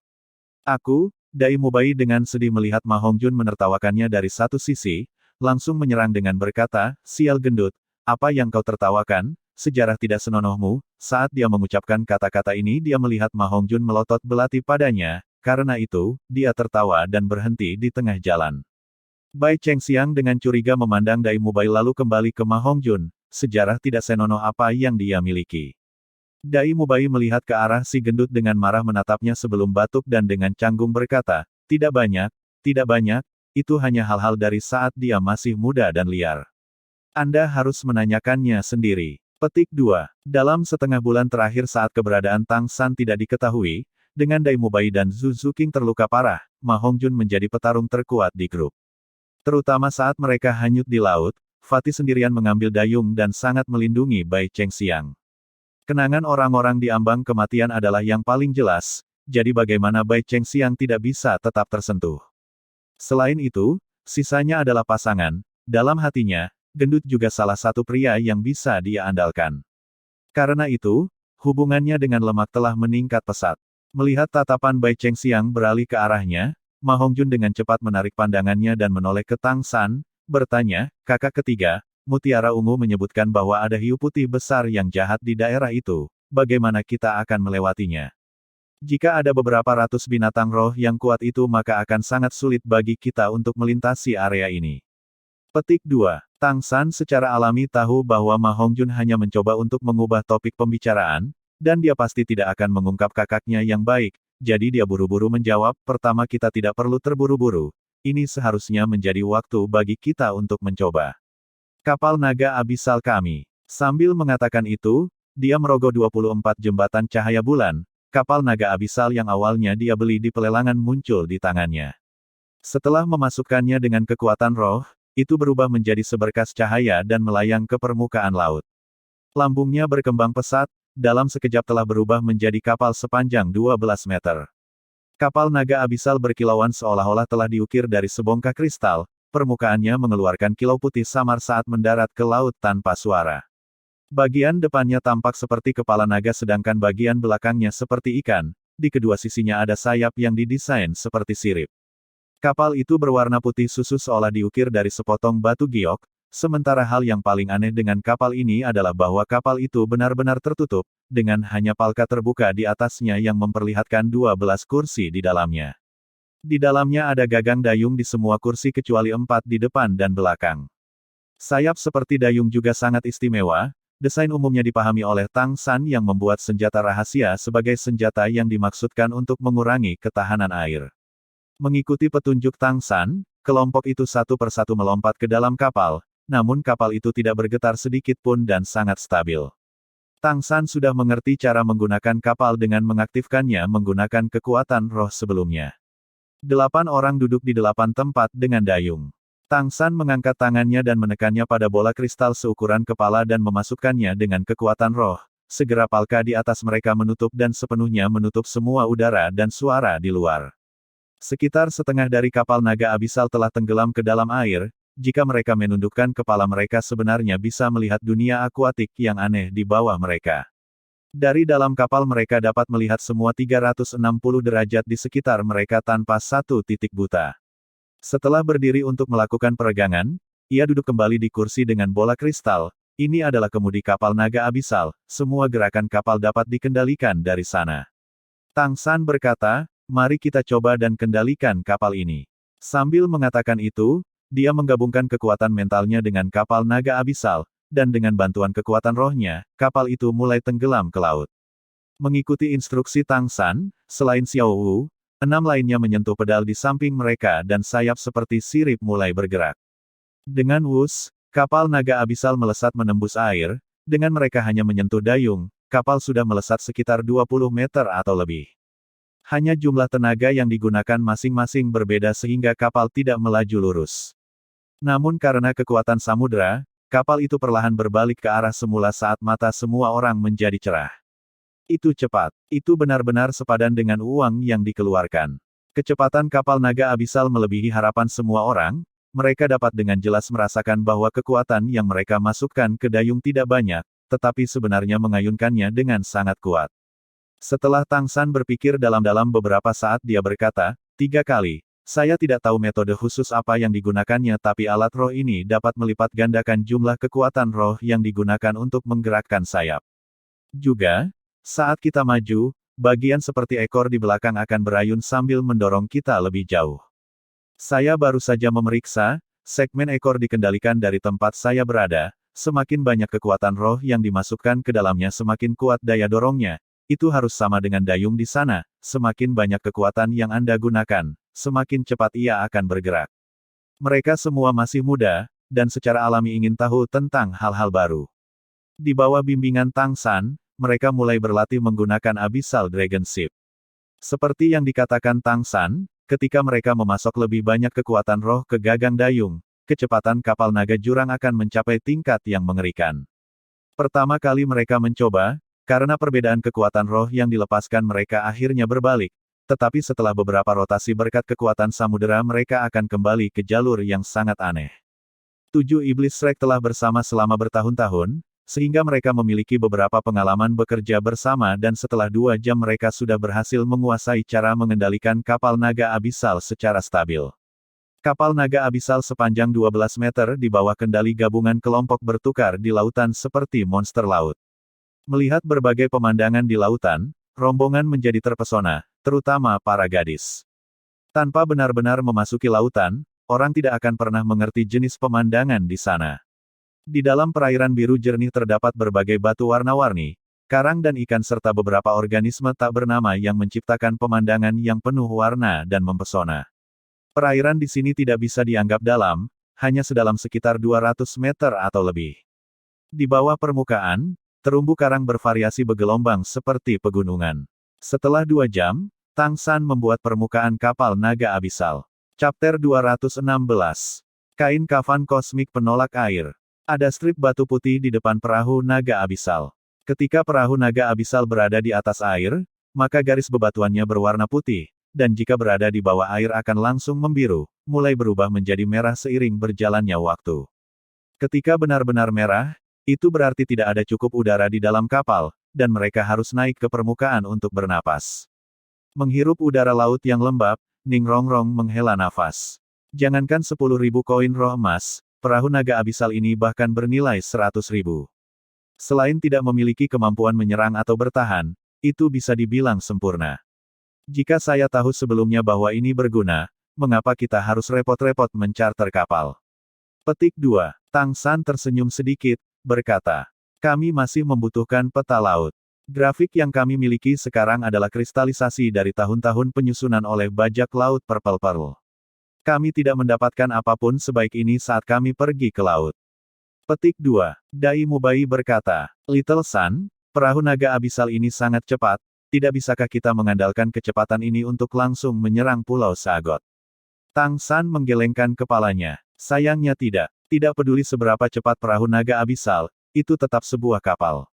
"Aku," Dai Mubai dengan sedih melihat Ma Hongjun menertawakannya dari satu sisi, langsung menyerang dengan berkata, "Sial gendut, apa yang kau tertawakan? Sejarah tidak senonohmu." Saat dia mengucapkan kata-kata ini dia melihat Ma Hongjun melotot belati padanya, karena itu, dia tertawa dan berhenti di tengah jalan. Bai Chengxiang dengan curiga memandang Dai Mubai lalu kembali ke Ma Hongjun, "Sejarah tidak senonoh apa yang dia miliki?" Dai Mubai melihat ke arah si gendut dengan marah menatapnya sebelum batuk dan dengan canggung berkata, tidak banyak, itu hanya hal-hal dari saat dia masih muda dan liar. Anda harus menanyakannya sendiri." Petik 2. Dalam setengah bulan terakhir saat keberadaan Tang San tidak diketahui, dengan Dai Mubai dan Zhu Zuqing terluka parah, Ma Hongjun menjadi petarung terkuat di grup. Terutama saat mereka hanyut di laut, Fatih sendirian mengambil dayung dan sangat melindungi Bai Chengxiang. Kenangan orang-orang di ambang kematian adalah yang paling jelas, jadi bagaimana Bai Chengxiang tidak bisa tetap tersentuh. Selain itu, sisanya adalah pasangan, dalam hatinya, Gendut juga salah satu pria yang bisa dia andalkan. Karena itu, hubungannya dengan Lemak telah meningkat pesat. Melihat tatapan Bai Chengxiang beralih ke arahnya, Ma Hongjun dengan cepat menarik pandangannya dan menoleh ke Tang San, bertanya, "Kakak ketiga, Mutiara Ungu menyebutkan bahwa ada hiu putih besar yang jahat di daerah itu, bagaimana kita akan melewatinya? Jika ada beberapa ratus binatang roh yang kuat itu maka akan sangat sulit bagi kita untuk melintasi area ini." Petik 2. Tang San secara alami tahu bahwa Ma Hongjun hanya mencoba untuk mengubah topik pembicaraan, dan dia pasti tidak akan mengungkap kakaknya yang baik, jadi dia buru-buru menjawab, "Pertama kita tidak perlu terburu-buru, ini seharusnya menjadi waktu bagi kita untuk mencoba. Kapal naga abisal kami." Sambil mengatakan itu, dia merogoh 24 jembatan cahaya bulan, kapal naga abisal yang awalnya dia beli di pelelangan muncul di tangannya. Setelah memasukkannya dengan kekuatan roh, itu berubah menjadi seberkas cahaya dan melayang ke permukaan laut. Lambungnya berkembang pesat, dalam sekejap telah berubah menjadi kapal sepanjang 12 meter. Kapal naga abisal berkilauan seolah-olah telah diukir dari sebongkah kristal, permukaannya mengeluarkan kilau putih samar saat mendarat ke laut tanpa suara. Bagian depannya tampak seperti kepala naga sedangkan bagian belakangnya seperti ikan, di kedua sisinya ada sayap yang didesain seperti sirip. Kapal itu berwarna putih susu seolah diukir dari sepotong batu giok, sementara hal yang paling aneh dengan kapal ini adalah bahwa kapal itu benar-benar tertutup, dengan hanya palka terbuka di atasnya yang memperlihatkan 12 kursi di dalamnya. Di dalamnya ada gagang dayung di semua kursi kecuali 4 di depan dan belakang. Sayap seperti dayung juga sangat istimewa, desain umumnya dipahami oleh Tang San yang membuat senjata rahasia sebagai senjata yang dimaksudkan untuk mengurangi ketahanan air. Mengikuti petunjuk Tang San, kelompok itu satu persatu melompat ke dalam kapal, namun kapal itu tidak bergetar sedikit pun dan sangat stabil. Tang San sudah mengerti cara menggunakan kapal dengan mengaktifkannya menggunakan kekuatan roh sebelumnya. 8 orang duduk di 8 tempat dengan dayung. Tang San mengangkat tangannya dan menekannya pada bola kristal seukuran kepala dan memasukkannya dengan kekuatan roh. Segera palka di atas mereka menutup dan sepenuhnya menutup semua udara dan suara di luar. Sekitar setengah dari kapal naga abisal telah tenggelam ke dalam air, jika mereka menundukkan kepala mereka sebenarnya bisa melihat dunia akuatik yang aneh di bawah mereka. Dari dalam kapal mereka dapat melihat semua 360 derajat di sekitar mereka tanpa satu titik buta. Setelah berdiri untuk melakukan peregangan, ia duduk kembali di kursi dengan bola kristal. Ini adalah kemudi kapal naga abisal, semua gerakan kapal dapat dikendalikan dari sana. Tang San berkata, "Mari kita coba dan kendalikan kapal ini." Sambil mengatakan itu, dia menggabungkan kekuatan mentalnya dengan kapal naga abisal, dan dengan bantuan kekuatan rohnya, kapal itu mulai tenggelam ke laut. Mengikuti instruksi Tang San, selain Xiao Wu, 6 lainnya menyentuh pedal di samping mereka dan sayap seperti sirip mulai bergerak. Dengan wus, kapal naga abisal melesat menembus air, dengan mereka hanya menyentuh dayung, kapal sudah melesat sekitar 20 meter atau lebih. Hanya jumlah tenaga yang digunakan masing-masing berbeda sehingga kapal tidak melaju lurus. Namun karena kekuatan samudera, kapal itu perlahan berbalik ke arah semula saat mata semua orang menjadi cerah. Itu cepat. Itu benar-benar sepadan dengan uang yang dikeluarkan. Kecepatan kapal naga abisal melebihi harapan semua orang, mereka dapat dengan jelas merasakan bahwa kekuatan yang mereka masukkan ke dayung tidak banyak, tetapi sebenarnya mengayunkannya dengan sangat kuat. Setelah Tang San berpikir dalam-dalam beberapa saat dia berkata, 3 kali, saya tidak tahu metode khusus apa yang digunakannya tapi alat roh ini dapat melipat gandakan jumlah kekuatan roh yang digunakan untuk menggerakkan sayap. Juga, saat kita maju, bagian seperti ekor di belakang akan berayun sambil mendorong kita lebih jauh. Saya baru saja memeriksa, segmen ekor dikendalikan dari tempat saya berada, semakin banyak kekuatan roh yang dimasukkan ke dalamnya semakin kuat daya dorongnya. Itu harus sama dengan dayung di sana, semakin banyak kekuatan yang Anda gunakan, semakin cepat ia akan bergerak. Mereka semua masih muda, dan secara alami ingin tahu tentang hal-hal baru. Di bawah bimbingan Tang San, mereka mulai berlatih menggunakan Abyssal Dragon Ship. Seperti yang dikatakan Tang San, ketika mereka memasok lebih banyak kekuatan roh ke gagang dayung, kecepatan kapal naga jurang akan mencapai tingkat yang mengerikan. Pertama kali mereka mencoba, karena perbedaan kekuatan roh yang dilepaskan mereka akhirnya berbalik, tetapi setelah beberapa rotasi berkat kekuatan samudera mereka akan kembali ke jalur yang sangat aneh. 7 Iblis Shrek telah bersama selama bertahun-tahun, sehingga mereka memiliki beberapa pengalaman bekerja bersama dan setelah 2 jam mereka sudah berhasil menguasai cara mengendalikan kapal naga abisal secara stabil. Kapal naga abisal sepanjang 12 meter di bawah kendali gabungan kelompok bertukar di lautan seperti monster laut. Melihat berbagai pemandangan di lautan, rombongan menjadi terpesona, terutama para gadis. Tanpa benar-benar memasuki lautan, orang tidak akan pernah mengerti jenis pemandangan di sana. Di dalam perairan biru jernih terdapat berbagai batu warna-warni, karang dan ikan serta beberapa organisme tak bernama yang menciptakan pemandangan yang penuh warna dan mempesona. Perairan di sini tidak bisa dianggap dalam, hanya sedalam sekitar 200 meter atau lebih. Di bawah permukaan, terumbu karang bervariasi bergelombang seperti pegunungan. Setelah 2 jam, Tang San membuat permukaan kapal naga abisal. Chapter 216. Kain kafan kosmik penolak air. Ada strip batu putih di depan perahu naga abisal. Ketika perahu naga abisal berada di atas air, maka garis bebatuannya berwarna putih, dan jika berada di bawah air akan langsung membiru, mulai berubah menjadi merah seiring berjalannya waktu. Ketika benar-benar merah, itu berarti tidak ada cukup udara di dalam kapal, dan mereka harus naik ke permukaan untuk bernapas. Menghirup udara laut yang lembab, Ning Rongrong menghela nafas. Jangankan 10.000 koin roh emas, perahu naga abisal ini bahkan bernilai 100.000. Selain tidak memiliki kemampuan menyerang atau bertahan, itu bisa dibilang sempurna. Jika saya tahu sebelumnya bahwa ini berguna, mengapa kita harus repot-repot mencarter kapal? Petik 2. Tang San tersenyum sedikit, berkata, kami masih membutuhkan peta laut. Grafik yang kami miliki sekarang adalah kristalisasi dari tahun-tahun penyusunan oleh bajak laut Purple Pearl. Kami tidak mendapatkan apapun sebaik ini saat kami pergi ke laut. Petik 2. Dai Mubai berkata, Little Sun, perahu naga abisal ini sangat cepat, tidak bisakah kita mengandalkan kecepatan ini untuk langsung menyerang Pulau Sagot? Tang San menggelengkan kepalanya. Sayangnya tidak. Tidak peduli seberapa cepat perahu naga abisal, itu tetap sebuah kapal.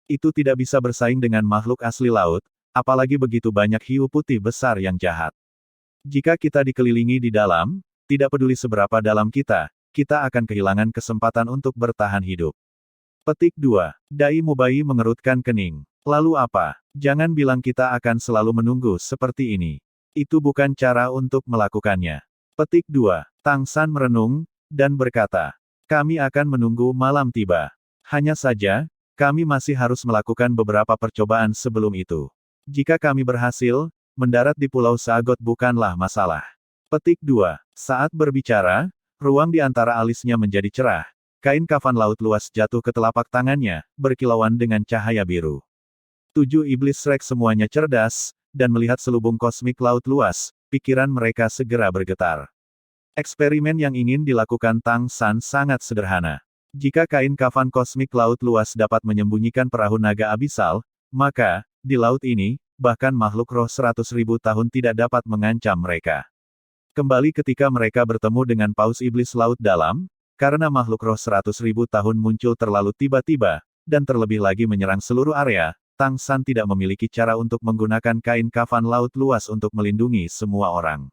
Itu tidak bisa bersaing dengan makhluk asli laut, apalagi begitu banyak hiu putih besar yang jahat. Jika kita dikelilingi di dalam, tidak peduli seberapa dalam kita akan kehilangan kesempatan untuk bertahan hidup. Petik 2. Dai Mubai mengerutkan kening. Lalu apa? Jangan bilang kita akan selalu menunggu seperti ini. Itu bukan cara untuk melakukannya. Petik 2. Tang San merenung, dan berkata, kami akan menunggu malam tiba. Hanya saja, kami masih harus melakukan beberapa percobaan sebelum itu. Jika kami berhasil, mendarat di Pulau Sagot bukanlah masalah. Petik 2. Saat berbicara, ruang di antara alisnya menjadi cerah. Kain kafan laut luas jatuh ke telapak tangannya, berkilauan dengan cahaya biru. 7 Iblis Shrek semuanya cerdas, dan melihat selubung kosmik laut luas, pikiran mereka segera bergetar. Eksperimen yang ingin dilakukan Tang San sangat sederhana. Jika kain kafan kosmik laut luas dapat menyembunyikan perahu naga abisal, maka, di laut ini, bahkan makhluk roh 100.000 tahun tidak dapat mengancam mereka. Kembali ketika mereka bertemu dengan Paus Iblis Laut Dalam, karena makhluk roh 100.000 tahun muncul terlalu tiba-tiba, dan terlebih lagi menyerang seluruh area, Tang San tidak memiliki cara untuk menggunakan kain kafan laut luas untuk melindungi semua orang.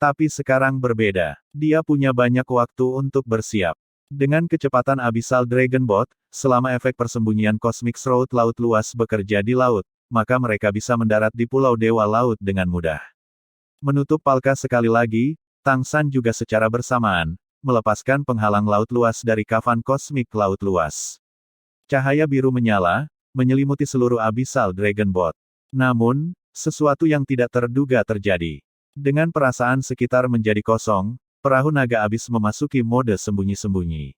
Tapi sekarang berbeda. Dia punya banyak waktu untuk bersiap. Dengan kecepatan Abyssal Dragon Boat, selama efek persembunyian Cosmic Shroud laut luas bekerja di laut, maka mereka bisa mendarat di Pulau Dewa Laut dengan mudah. Menutup palka sekali lagi, Tang San juga secara bersamaan, melepaskan penghalang laut luas dari kafan kosmik laut luas. Cahaya biru menyala, menyelimuti seluruh Abyssal Dragon Boat. Namun, sesuatu yang tidak terduga terjadi. Dengan perasaan sekitar menjadi kosong, perahu naga abis memasuki mode sembunyi-sembunyi.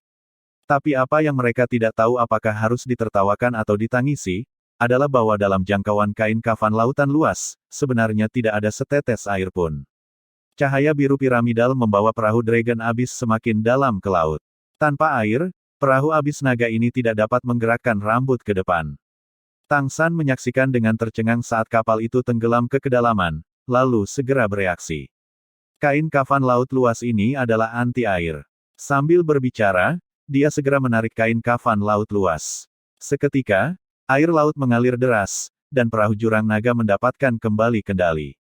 Tapi apa yang mereka tidak tahu apakah harus ditertawakan atau ditangisi, adalah bahwa dalam jangkauan kain kafan lautan luas, sebenarnya tidak ada setetes air pun. Cahaya biru piramidal membawa perahu Dragon Abyss semakin dalam ke laut. Tanpa air, Perahu abis naga ini tidak dapat menggerakkan rambut ke depan. Tang San menyaksikan dengan tercengang saat kapal itu tenggelam ke kedalaman, lalu segera bereaksi. Kain kafan laut luas ini adalah anti-air. Sambil berbicara, dia segera menarik kain kafan laut luas. Seketika, air laut mengalir deras, dan perahu jurang naga mendapatkan kembali kendali.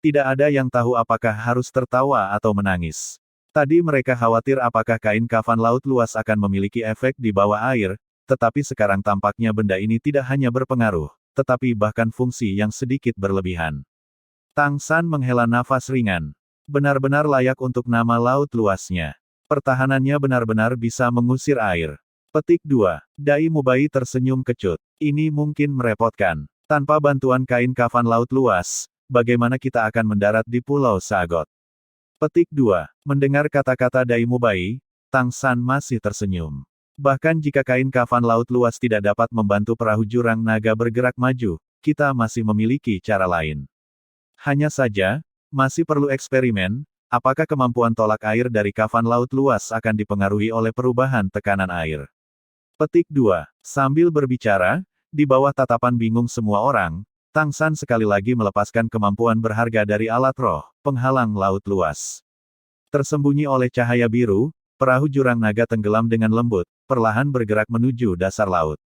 Tidak ada yang tahu apakah harus tertawa atau menangis. Tadi mereka khawatir apakah kain kafan laut luas akan memiliki efek di bawah air, tetapi sekarang tampaknya benda ini tidak hanya berpengaruh, tetapi bahkan fungsi yang sedikit berlebihan. Tang San menghela nafas ringan. Benar-benar layak untuk nama laut luasnya. Pertahanannya benar-benar bisa mengusir air. Petik 2. Dai Mubai tersenyum kecut. Ini mungkin merepotkan. Tanpa bantuan kain kafan laut luas, bagaimana kita akan mendarat di Pulau Sagot? Petik 2. Mendengar kata-kata Dai Mubai, Tang San masih tersenyum. Bahkan jika kain kafan laut luas tidak dapat membantu perahu jurang naga bergerak maju, kita masih memiliki cara lain. Hanya saja, masih perlu eksperimen, apakah kemampuan tolak air dari kafan laut luas akan dipengaruhi oleh perubahan tekanan air. Petik 2. Sambil berbicara, di bawah tatapan bingung semua orang, Tang San sekali lagi melepaskan kemampuan berharga dari alat roh, penghalang laut luas. Tersembunyi oleh cahaya biru, perahu jurang naga tenggelam dengan lembut, perlahan bergerak menuju dasar laut.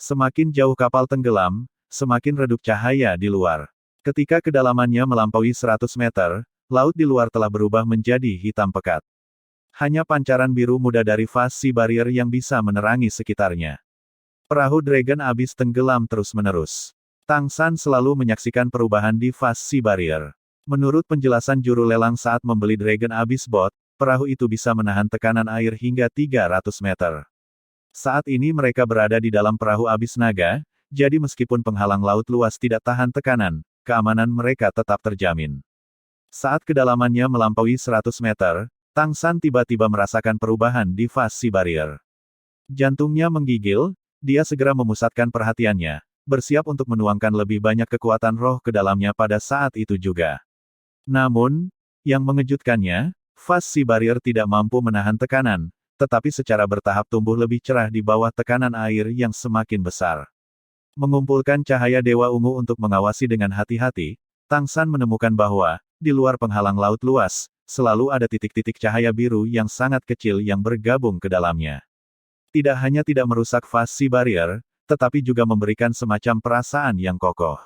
Semakin jauh kapal tenggelam, semakin redup cahaya di luar. Ketika kedalamannya melampaui 100 meter, laut di luar telah berubah menjadi hitam pekat. Hanya pancaran biru muda dari Fast Sea Barrier yang bisa menerangi sekitarnya. Perahu Dragon Abyss tenggelam terus-menerus. Tang San selalu menyaksikan perubahan di Fast Sea Barrier. Menurut penjelasan juru lelang saat membeli Dragon Abyss Boat, perahu itu bisa menahan tekanan air hingga 300 meter. Saat ini mereka berada di dalam perahu Abyss Naga, jadi meskipun penghalang laut luas tidak tahan tekanan, keamanan mereka tetap terjamin. Saat kedalamannya melampaui 100 meter, Tang San tiba-tiba merasakan perubahan di Fast Sea Barrier. Jantungnya menggigil, dia segera memusatkan perhatiannya, bersiap untuk menuangkan lebih banyak kekuatan roh ke dalamnya pada saat itu juga. Namun, yang mengejutkannya, Fast Sea Barrier tidak mampu menahan tekanan, tetapi secara bertahap tumbuh lebih cerah di bawah tekanan air yang semakin besar. Mengumpulkan cahaya Dewa Ungu untuk mengawasi dengan hati-hati, Tang San menemukan bahwa, di luar penghalang laut luas, selalu ada titik-titik cahaya biru yang sangat kecil yang bergabung ke dalamnya. Tidak hanya tidak merusak Fast Sea Barrier, tetapi juga memberikan semacam perasaan yang kokoh.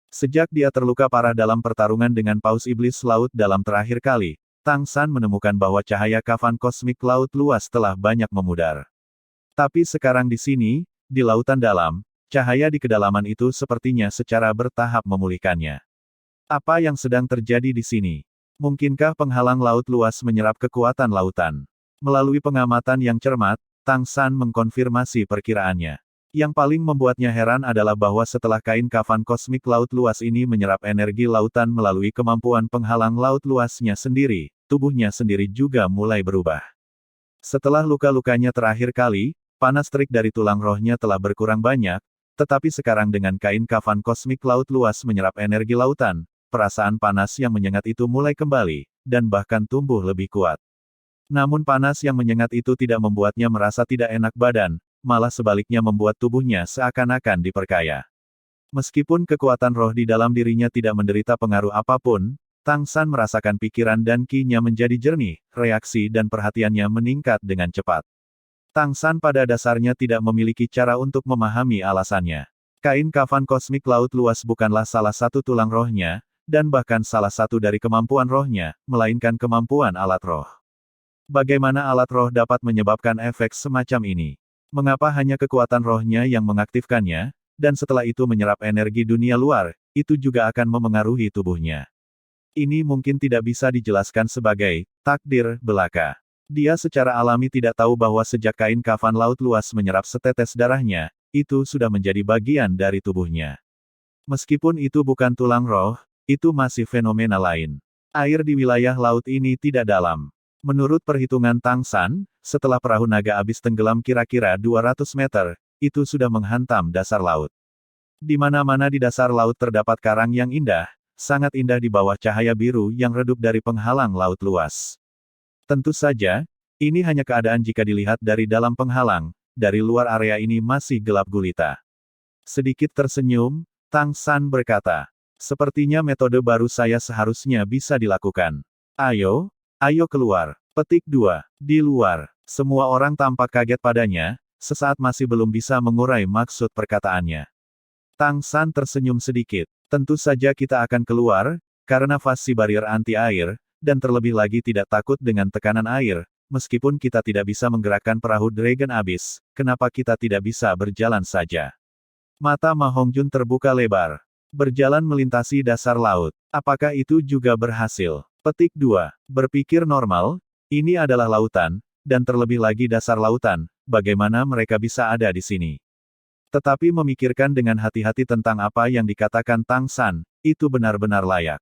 Sejak dia terluka parah dalam pertarungan dengan Paus Iblis Laut dalam terakhir kali, Tang San menemukan bahwa cahaya kafan kosmik laut luas telah banyak memudar. Tapi sekarang di sini, di lautan dalam, cahaya di kedalaman itu sepertinya secara bertahap memulihkannya. Apa yang sedang terjadi di sini? Mungkinkah penghalang laut luas menyerap kekuatan lautan? Melalui pengamatan yang cermat, Tang San mengkonfirmasi perkiraannya. Yang paling membuatnya heran adalah bahwa setelah kain kafan kosmik laut luas ini menyerap energi lautan melalui kemampuan penghalang laut luasnya sendiri, tubuhnya sendiri juga mulai berubah. Setelah luka-lukanya terakhir kali, panas terik dari tulang rohnya telah berkurang banyak, tetapi sekarang dengan kain kafan kosmik laut luas menyerap energi lautan, perasaan panas yang menyengat itu mulai kembali, dan bahkan tumbuh lebih kuat. Namun panas yang menyengat itu tidak membuatnya merasa tidak enak badan, malah sebaliknya membuat tubuhnya seakan-akan diperkaya. Meskipun kekuatan roh di dalam dirinya tidak menderita pengaruh apapun, Tang San merasakan pikiran dan ki-nya menjadi jernih, reaksi dan perhatiannya meningkat dengan cepat. Tang San pada dasarnya tidak memiliki cara untuk memahami alasannya. Kain kafan kosmik laut luas bukanlah salah satu tulang rohnya, dan bahkan salah satu dari kemampuan rohnya, melainkan kemampuan alat roh. Bagaimana alat roh dapat menyebabkan efek semacam ini? Mengapa hanya kekuatan rohnya yang mengaktifkannya, dan setelah itu menyerap energi dunia luar, itu juga akan memengaruhi tubuhnya? Ini mungkin tidak bisa dijelaskan sebagai takdir belaka. Dia secara alami tidak tahu bahwa sejak kain kafan laut luas menyerap setetes darahnya, itu sudah menjadi bagian dari tubuhnya. Meskipun itu bukan tulang roh, itu masih fenomena lain. Air di wilayah laut ini tidak dalam. Menurut perhitungan Tang San, setelah perahu naga abis tenggelam kira-kira 200 meter, itu sudah menghantam dasar laut. Di mana-mana di dasar laut terdapat karang yang indah, sangat indah di bawah cahaya biru yang redup dari penghalang laut luas. Tentu saja, Ini hanya keadaan jika dilihat dari dalam penghalang, dari luar area ini masih gelap gulita. Sedikit tersenyum, Tang San berkata, sepertinya metode baru saya seharusnya bisa dilakukan. Ayo, ayo keluar. Petik 2. Di luar, semua orang tampak kaget padanya, sesaat masih belum bisa mengurai maksud perkataannya. Tang San tersenyum sedikit. Tentu saja kita akan keluar, karena fasi barrier anti-air, dan terlebih lagi tidak takut dengan tekanan air, meskipun kita tidak bisa menggerakkan perahu Dragon Abyss, kenapa kita tidak bisa berjalan saja? Mata Ma Hongjun terbuka lebar. Berjalan melintasi dasar laut. Apakah itu juga berhasil? Petik 2. Berpikir normal, ini adalah lautan, dan terlebih lagi dasar lautan, bagaimana mereka bisa ada di sini? Tetapi memikirkan dengan hati-hati tentang apa yang dikatakan Tang San, itu benar-benar layak.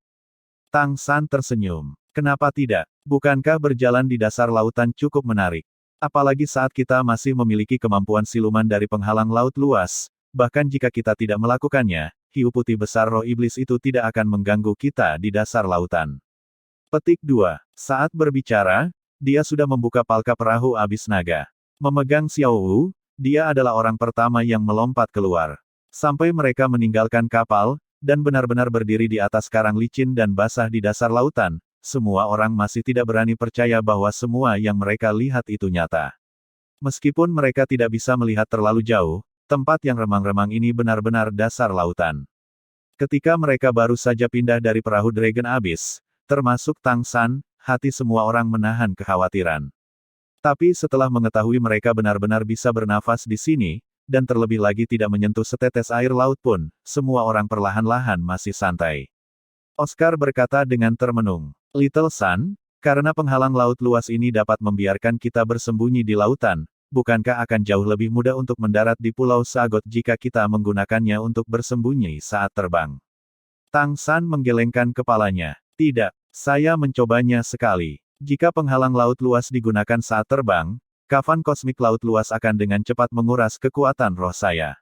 Tang San tersenyum. Kenapa tidak? Bukankah berjalan di dasar lautan cukup menarik? Apalagi saat kita masih memiliki kemampuan siluman dari penghalang laut luas, bahkan jika kita tidak melakukannya, hiu putih besar roh iblis itu tidak akan mengganggu kita di dasar lautan. Petik 2. Saat berbicara, dia sudah membuka palka perahu abis naga. Memegang Xiao Wu, dia adalah orang pertama yang melompat keluar. Sampai mereka meninggalkan kapal, dan benar-benar berdiri di atas karang licin dan basah di dasar lautan, semua orang masih tidak berani percaya bahwa semua yang mereka lihat itu nyata. Meskipun mereka tidak bisa melihat terlalu jauh, tempat yang remang-remang ini benar-benar dasar lautan. Ketika mereka baru saja pindah dari perahu Dragon Abyss, termasuk Tang San, hati semua orang menahan kekhawatiran. Tapi setelah mengetahui mereka benar-benar bisa bernafas di sini, dan terlebih lagi tidak menyentuh setetes air laut pun, semua orang perlahan-lahan masih santai. Oscar berkata dengan termenung, Little Sun, karena penghalang laut luas ini dapat membiarkan kita bersembunyi di lautan, bukankah akan jauh lebih mudah untuk mendarat di Pulau Sagot jika kita menggunakannya untuk bersembunyi saat terbang? Tang San menggelengkan kepalanya. Tidak, saya mencobanya sekali. Jika penghalang laut luas digunakan saat terbang, kafan kosmik laut luas akan dengan cepat menguras kekuatan roh saya.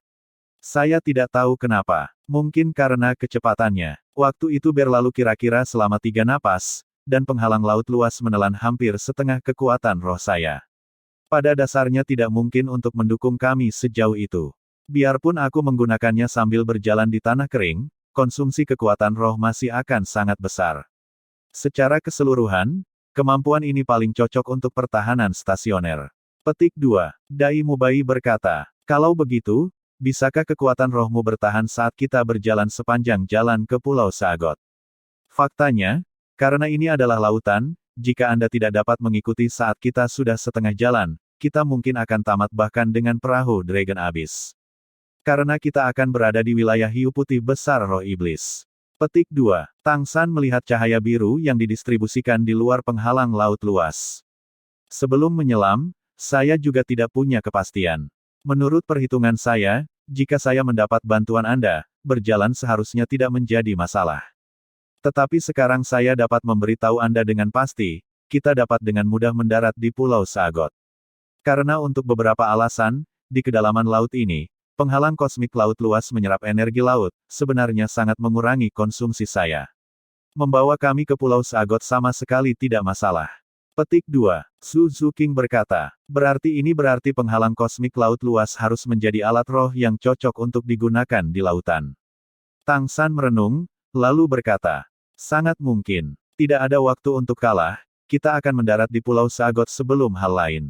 Saya tidak tahu kenapa. Mungkin karena kecepatannya. Waktu itu berlalu kira-kira selama 3 napas, dan penghalang laut luas menelan hampir setengah kekuatan roh saya. Pada dasarnya tidak mungkin untuk mendukung kami sejauh itu. Biarpun aku menggunakannya sambil berjalan di tanah kering, konsumsi kekuatan roh masih akan sangat besar. Secara keseluruhan, kemampuan ini paling cocok untuk pertahanan stasioner. Petik 2. Dai Mubai berkata, kalau begitu, bisakah kekuatan rohmu bertahan saat kita berjalan sepanjang jalan ke Pulau Sagot? Faktanya, karena ini adalah lautan, jika Anda tidak dapat mengikuti saat kita sudah setengah jalan, kita mungkin akan tamat bahkan dengan perahu Dragon Abyss. Karena kita akan berada di wilayah hiu putih besar roh iblis. Petik 2. Tang San melihat cahaya biru yang didistribusikan di luar penghalang laut luas. Sebelum menyelam, saya juga tidak punya kepastian. Menurut perhitungan saya, jika saya mendapat bantuan Anda, berjalan seharusnya tidak menjadi masalah. Tetapi sekarang saya dapat memberitahu Anda dengan pasti, kita dapat dengan mudah mendarat di Pulau Sagot. Karena untuk beberapa alasan, di kedalaman laut ini, penghalang kosmik laut luas menyerap energi laut, sebenarnya sangat mengurangi konsumsi saya. Membawa kami ke Pulau Sagot sama sekali tidak masalah. Petik 2. Su Zuking berkata, berarti penghalang kosmik laut luas harus menjadi alat roh yang cocok untuk digunakan di lautan. Tang San merenung, lalu berkata, sangat mungkin. Tidak ada waktu untuk kalah, kita akan mendarat di Pulau Sagot sebelum hal lain.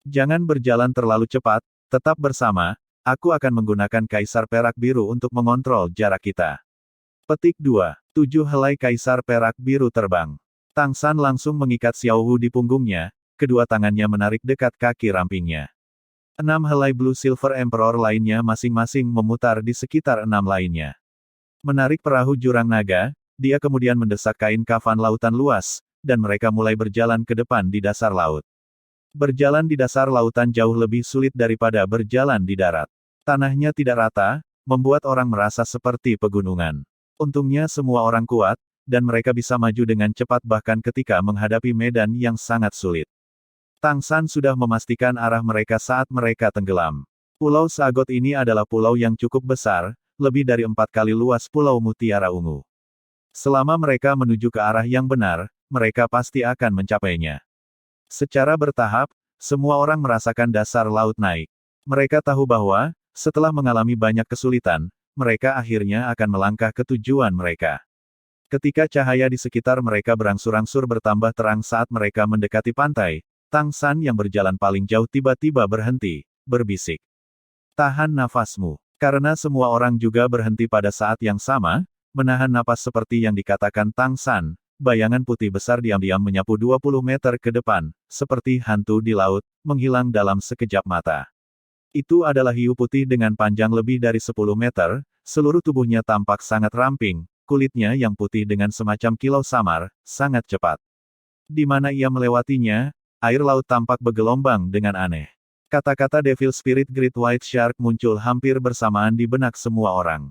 Jangan berjalan terlalu cepat, tetap bersama. Aku akan menggunakan kaisar perak biru untuk mengontrol jarak kita. Petik 2. 7 helai kaisar perak biru terbang. Tang San langsung mengikat Xiao Wu di punggungnya, kedua tangannya menarik dekat kaki rampingnya. 6 helai Blue Silver Emperor lainnya masing-masing memutar di sekitar 6 lainnya. Menarik perahu jurang naga, dia kemudian mendesak kain kafan lautan luas, dan mereka mulai berjalan ke depan di dasar laut. Berjalan di dasar lautan jauh lebih sulit daripada berjalan di darat. Tanahnya tidak rata, membuat orang merasa seperti pegunungan. Untungnya semua orang kuat, dan mereka bisa maju dengan cepat bahkan ketika menghadapi medan yang sangat sulit. Tang San sudah memastikan arah mereka saat mereka tenggelam. Pulau Sagot ini adalah pulau yang cukup besar, lebih dari 4 kali luas Pulau Mutiara Ungu. Selama mereka menuju ke arah yang benar, mereka pasti akan mencapainya. Secara bertahap, semua orang merasakan dasar laut naik. Mereka tahu bahwa, setelah mengalami banyak kesulitan, mereka akhirnya akan melangkah ke tujuan mereka. Ketika cahaya di sekitar mereka berangsur-angsur bertambah terang saat mereka mendekati pantai, Tang San yang berjalan paling jauh tiba-tiba berhenti, berbisik. Tahan nafasmu. Karena semua orang juga berhenti pada saat yang sama, menahan napas seperti yang dikatakan Tang San, bayangan putih besar diam-diam menyapu 20 meter ke depan, seperti hantu di laut, menghilang dalam sekejap mata. Itu adalah hiu putih dengan panjang lebih dari 10 meter, seluruh tubuhnya tampak sangat ramping, kulitnya yang putih dengan semacam kilau samar, sangat cepat. Di mana ia melewatinya, air laut tampak bergelombang dengan aneh. Kata-kata Devil Spirit Great White Shark muncul hampir bersamaan di benak semua orang.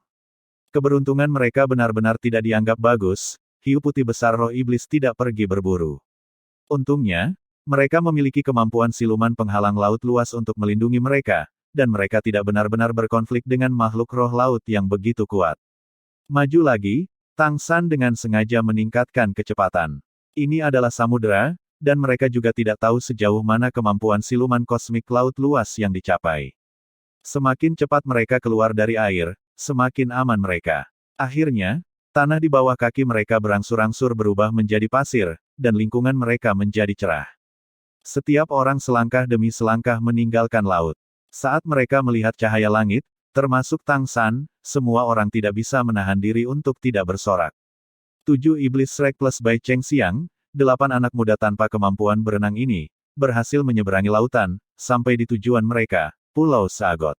Keberuntungan mereka benar-benar tidak dianggap bagus, hiu putih besar roh iblis tidak pergi berburu. Untungnya, mereka memiliki kemampuan siluman penghalang laut luas untuk melindungi mereka, dan mereka tidak benar-benar berkonflik dengan makhluk roh laut yang begitu kuat. Maju lagi, Tang San dengan sengaja meningkatkan kecepatan. Ini adalah samudera, dan mereka juga tidak tahu sejauh mana kemampuan siluman kosmik laut luas yang dicapai. Semakin cepat mereka keluar dari air, semakin aman mereka. Akhirnya, tanah di bawah kaki mereka berangsur-angsur berubah menjadi pasir, dan lingkungan mereka menjadi cerah. Setiap orang selangkah demi selangkah meninggalkan laut. Saat mereka melihat cahaya langit, termasuk Tang San, semua orang tidak bisa menahan diri untuk tidak bersorak. 7 iblis Reckless by Cheng Xiang, 8 anak muda tanpa kemampuan berenang ini, berhasil menyeberangi lautan, sampai di tujuan mereka, Pulau Saagot.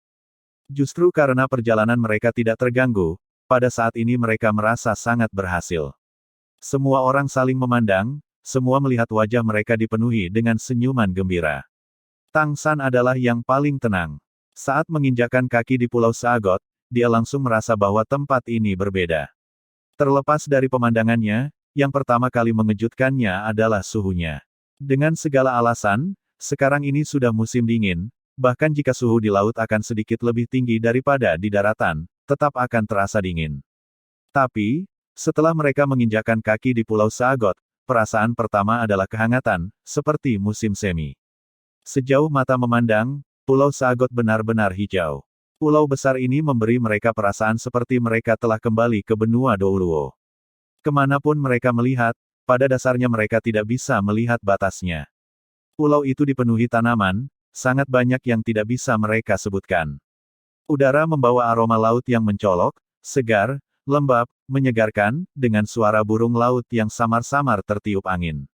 Justru karena perjalanan mereka tidak terganggu, pada saat ini mereka merasa sangat berhasil. Semua orang saling memandang, semua melihat wajah mereka dipenuhi dengan senyuman gembira. Tang San adalah yang paling tenang. Saat menginjakkan kaki di Pulau Saagot, dia langsung merasa bahwa tempat ini berbeda. Terlepas dari pemandangannya, yang pertama kali mengejutkannya adalah suhunya. Dengan segala alasan, sekarang ini sudah musim dingin, bahkan jika suhu di laut akan sedikit lebih tinggi daripada di daratan, tetap akan terasa dingin. Tapi, setelah mereka menginjakkan kaki di Pulau Saagot, perasaan pertama adalah kehangatan, seperti musim semi. Sejauh mata memandang, Pulau Saagot benar-benar hijau. Pulau besar ini memberi mereka perasaan seperti mereka telah kembali ke benua Douluo. Kemanapun mereka melihat, pada dasarnya mereka tidak bisa melihat batasnya. Pulau itu dipenuhi tanaman, sangat banyak yang tidak bisa mereka sebutkan. Udara membawa aroma laut yang mencolok, segar, lembab, menyegarkan, dengan suara burung laut yang samar-samar tertiup angin.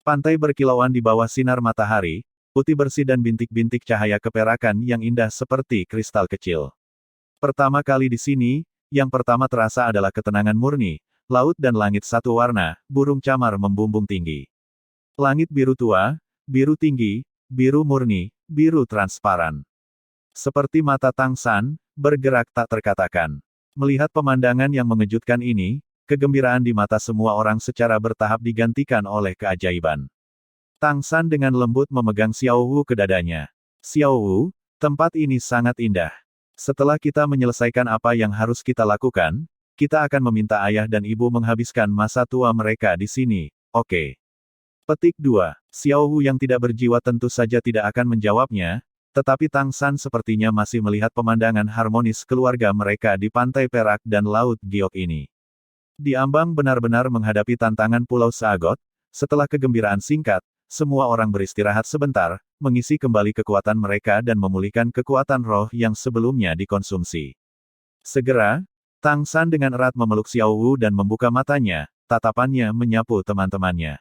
Pantai berkilauan di bawah sinar matahari, putih bersih dan bintik-bintik cahaya keperakan yang indah seperti kristal kecil. Pertama kali di sini, yang pertama terasa adalah ketenangan murni. Laut dan langit satu warna, burung camar membumbung tinggi. Langit biru tua, biru tinggi, biru murni, biru transparan. Seperti mata Tang San, bergerak tak terkatakan. Melihat pemandangan yang mengejutkan ini, kegembiraan di mata semua orang secara bertahap digantikan oleh keajaiban. Tang San dengan lembut memegang Xiao Wu ke dadanya. Xiao Wu, tempat ini sangat indah. Setelah kita menyelesaikan apa yang harus kita lakukan, kita akan meminta ayah dan ibu menghabiskan masa tua mereka di sini, oke? Petik 2. Xiao Wu yang tidak berjiwa tentu saja tidak akan menjawabnya, tetapi Tang San sepertinya masih melihat pemandangan harmonis keluarga mereka di pantai perak dan laut giok ini. Di ambang benar-benar menghadapi tantangan Pulau Saagot, setelah kegembiraan singkat, semua orang beristirahat sebentar, mengisi kembali kekuatan mereka dan memulihkan kekuatan roh yang sebelumnya dikonsumsi. Segera, Tang San dengan erat memeluk Xiao Wu dan membuka matanya, tatapannya menyapu teman-temannya.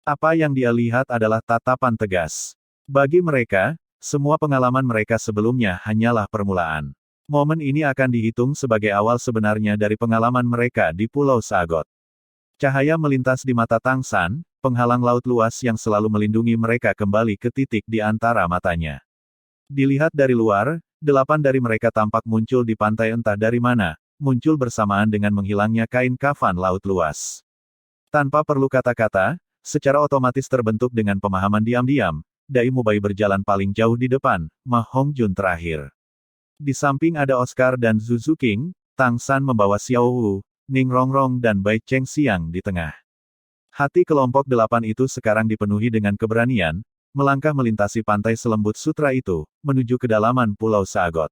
Apa yang dia lihat adalah tatapan tegas. Bagi mereka, semua pengalaman mereka sebelumnya hanyalah permulaan. Momen ini akan dihitung sebagai awal sebenarnya dari pengalaman mereka di Pulau Saagot. Cahaya melintas di mata Tang San, penghalang laut luas yang selalu melindungi mereka kembali ke titik di antara matanya. Dilihat dari luar, 8 dari mereka tampak muncul di pantai entah dari mana, muncul bersamaan dengan menghilangnya kain kafan laut luas. Tanpa perlu kata-kata, secara otomatis terbentuk dengan pemahaman diam-diam, Dai Mubai berjalan paling jauh di depan, Ma Hongjun terakhir. Di samping ada Oscar dan Zuzu King, Tang San membawa Xiao Wu, Ning Rongrong dan Bai Cheng Xiang di tengah. Hati kelompok 8 itu sekarang dipenuhi dengan keberanian, melangkah melintasi pantai selembut sutra itu, menuju kedalaman Pulau Saagot.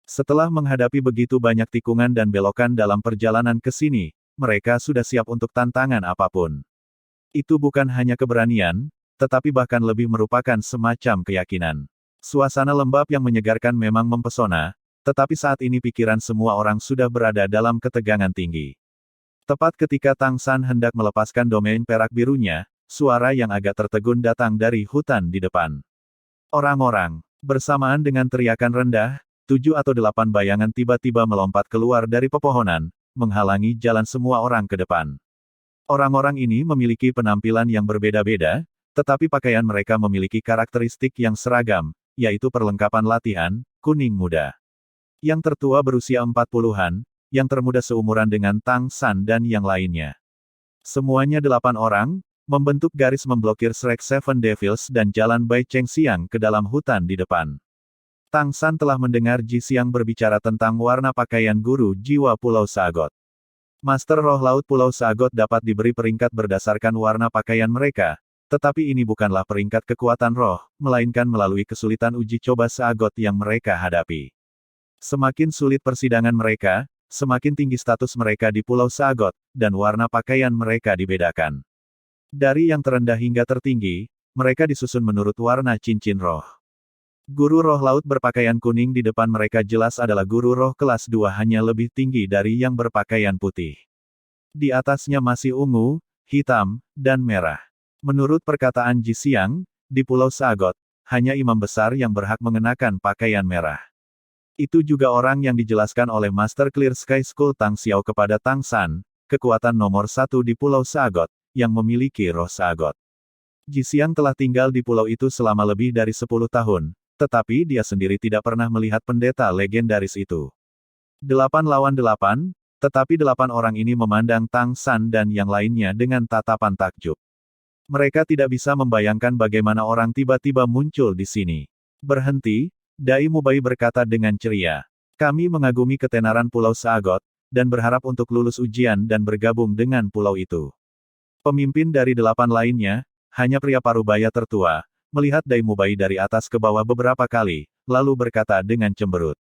Setelah menghadapi begitu banyak tikungan dan belokan dalam perjalanan ke sini, mereka sudah siap untuk tantangan apapun. Itu bukan hanya keberanian, tetapi bahkan lebih merupakan semacam keyakinan. Suasana lembab yang menyegarkan memang mempesona, tetapi saat ini pikiran semua orang sudah berada dalam ketegangan tinggi. Tepat ketika Tang San hendak melepaskan domain perak birunya, suara yang agak tertegun datang dari hutan di depan. Orang-orang, bersamaan dengan teriakan rendah, 7 atau 8 bayangan tiba-tiba melompat keluar dari pepohonan, menghalangi jalan semua orang ke depan. Orang-orang ini memiliki penampilan yang berbeda-beda, tetapi pakaian mereka memiliki karakteristik yang seragam, yaitu perlengkapan latihan, kuning muda. Yang tertua berusia 40-an, yang termuda seumuran dengan Tang San dan yang lainnya. Semuanya 8 orang, membentuk garis memblokir Shrek Seven Devils dan jalan Bai Cheng Xiang ke dalam hutan di depan. Tang San telah mendengar Ji Xiang berbicara tentang warna pakaian guru jiwa Pulau Saagot. Master Roh Laut Pulau Saagot dapat diberi peringkat berdasarkan warna pakaian mereka, tetapi ini bukanlah peringkat kekuatan roh, melainkan melalui kesulitan uji coba Saagot yang mereka hadapi. Semakin sulit persidangan mereka, semakin tinggi status mereka di Pulau Saagot, dan warna pakaian mereka dibedakan. Dari yang terendah hingga tertinggi, mereka disusun menurut warna cincin roh. Guru roh laut berpakaian kuning di depan mereka jelas adalah guru roh kelas 2 hanya lebih tinggi dari yang berpakaian putih. Di atasnya masih ungu, hitam, dan merah. Menurut perkataan Ji Xiang, di Pulau Saagot, hanya imam besar yang berhak mengenakan pakaian merah. Itu juga orang yang dijelaskan oleh Master Clear Sky School Tang Xiao kepada Tang San, kekuatan nomor 1 di Pulau Saagot, yang memiliki roh Saagot. Ji Xiang telah tinggal di pulau itu selama lebih dari 10 tahun, tetapi dia sendiri tidak pernah melihat pendeta legendaris itu. 8 lawan 8, tetapi 8 orang ini memandang Tang San dan yang lainnya dengan tatapan takjub. Mereka tidak bisa membayangkan bagaimana orang tiba-tiba muncul di sini. Berhenti, Dai Mubai berkata dengan ceria. Kami mengagumi ketenaran Pulau Saagot, dan berharap untuk lulus ujian dan bergabung dengan pulau itu. Pemimpin dari 8 lainnya, hanya pria parubaya tertua, melihat Dai Mubai dari atas ke bawah beberapa kali, lalu berkata dengan cemberut.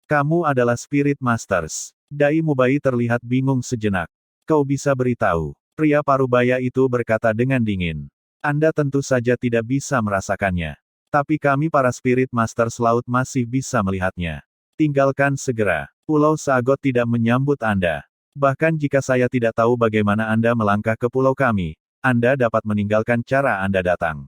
Kamu adalah Spirit Masters. Dai Mubai terlihat bingung sejenak. Kau bisa beritahu. Pria parubaya itu berkata dengan dingin. Anda tentu saja tidak bisa merasakannya. Tapi kami para Spirit Masters Laut masih bisa melihatnya. Tinggalkan segera. Pulau Saagot tidak menyambut Anda. Bahkan jika saya tidak tahu bagaimana Anda melangkah ke pulau kami, Anda dapat meninggalkan cara Anda datang.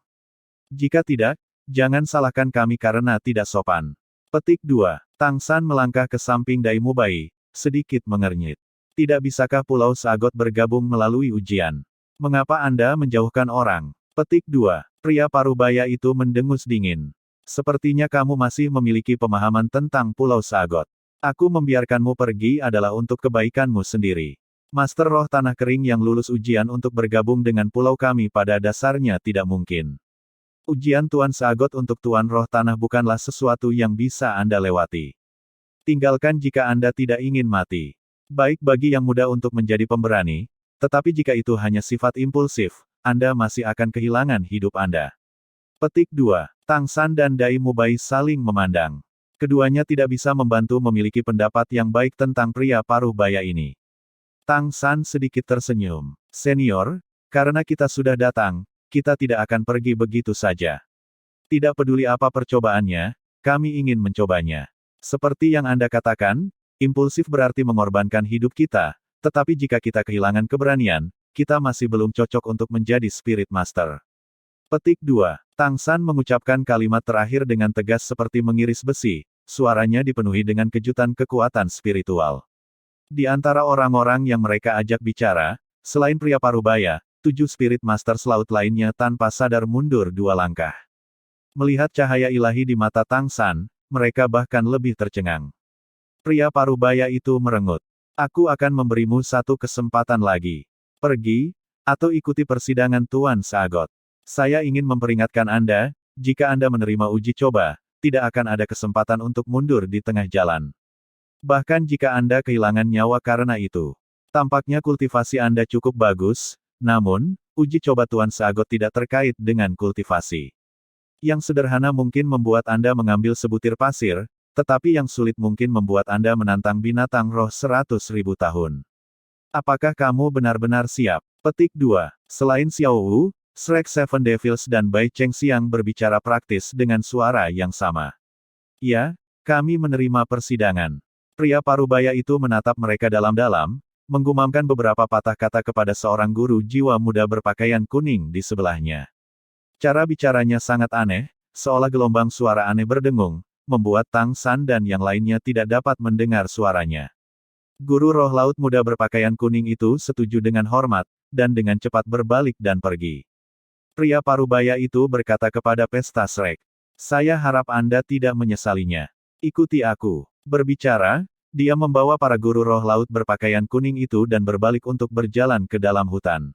Jika tidak, jangan salahkan kami karena tidak sopan. Petik 2. Tang San melangkah ke samping Dai Mubai, sedikit mengernyit. Tidak bisakah Pulau Saagot bergabung melalui ujian? Mengapa Anda menjauhkan orang? Petik 2. Pria parubaya itu mendengus dingin. Sepertinya kamu masih memiliki pemahaman tentang Pulau Saagot. Aku membiarkanmu pergi adalah untuk kebaikanmu sendiri. Master Roh Tanah Kering yang lulus ujian untuk bergabung dengan pulau kami pada dasarnya tidak mungkin. Ujian Tuan Saagot untuk Tuan Roh Tanah bukanlah sesuatu yang bisa Anda lewati. Tinggalkan jika Anda tidak ingin mati. Baik bagi yang muda untuk menjadi pemberani, tetapi jika itu hanya sifat impulsif, Anda masih akan kehilangan hidup Anda. Petik 2. Tang San dan Dai Mubai saling memandang. Keduanya tidak bisa membantu memiliki pendapat yang baik tentang pria parubaya ini. Tang San sedikit tersenyum. Senior, karena kita sudah datang, kita tidak akan pergi begitu saja. Tidak peduli apa percobaannya, kami ingin mencobanya. Seperti yang Anda katakan, impulsif berarti mengorbankan hidup kita, tetapi jika kita kehilangan keberanian, kita masih belum cocok untuk menjadi Spirit Master. Petik 2. Tang San mengucapkan kalimat terakhir dengan tegas seperti mengiris besi, suaranya dipenuhi dengan kejutan kekuatan spiritual. Di antara orang-orang yang mereka ajak bicara, selain pria parubaya, 7 Spirit Masters Laut lainnya tanpa sadar mundur 2 langkah. Melihat cahaya ilahi di mata Tang San, mereka bahkan lebih tercengang. Pria parubaya itu merengut. Aku akan memberimu satu kesempatan lagi. Pergi, atau ikuti persidangan Tuan Saagot. Saya ingin memperingatkan Anda, jika Anda menerima uji coba, tidak akan ada kesempatan untuk mundur di tengah jalan. Bahkan jika Anda kehilangan nyawa karena itu. Tampaknya kultivasi Anda cukup bagus, namun, uji coba Tuan Seagot tidak terkait dengan kultivasi. Yang sederhana mungkin membuat Anda mengambil sebutir pasir, tetapi yang sulit mungkin membuat Anda menantang binatang roh 100.000 tahun. Apakah kamu benar-benar siap? Petik 2. Selain Xiao Wu, Shrek Seven Devils dan Bai Chengxiang berbicara praktis dengan suara yang sama. Ya, kami menerima persidangan. Pria parubaya itu menatap mereka dalam-dalam, menggumamkan beberapa patah kata kepada seorang guru jiwa muda berpakaian kuning di sebelahnya. Cara bicaranya sangat aneh, seolah gelombang suara aneh berdengung, membuat Tang San dan yang lainnya tidak dapat mendengar suaranya. Guru roh laut muda berpakaian kuning itu setuju dengan hormat, dan dengan cepat berbalik dan pergi. Pria parubaya itu berkata kepada pesta Shrek, "Saya harap Anda tidak menyesalinya. Ikuti aku." Berbicara, dia membawa para guru roh laut berpakaian kuning itu dan berbalik untuk berjalan ke dalam hutan.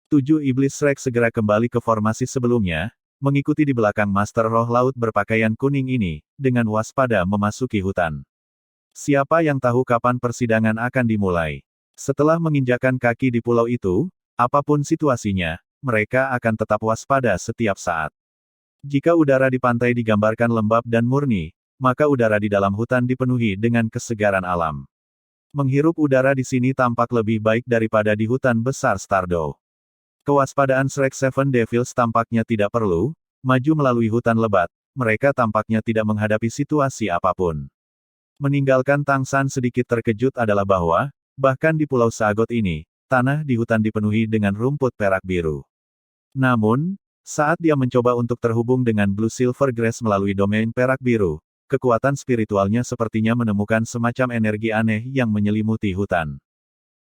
7 iblis Shrek segera kembali ke formasi sebelumnya, mengikuti di belakang Master Roh Laut berpakaian kuning ini, dengan waspada memasuki hutan. Siapa yang tahu kapan persidangan akan dimulai? Setelah menginjakan kaki di pulau itu, apapun situasinya, mereka akan tetap waspada setiap saat. Jika udara di pantai digambarkan lembab dan murni, maka udara di dalam hutan dipenuhi dengan kesegaran alam. Menghirup udara di sini tampak lebih baik daripada di hutan besar Stardew. Kewaspadaan Shrek Seven Devils tampaknya tidak perlu, maju melalui hutan lebat, mereka tampaknya tidak menghadapi situasi apapun. Meninggalkan Tang San sedikit terkejut adalah bahwa, bahkan di Pulau Seagot ini, tanah di hutan dipenuhi dengan rumput perak biru. Namun, saat dia mencoba untuk terhubung dengan Blue Silver Grass melalui domain perak biru, kekuatan spiritualnya sepertinya menemukan semacam energi aneh yang menyelimuti hutan.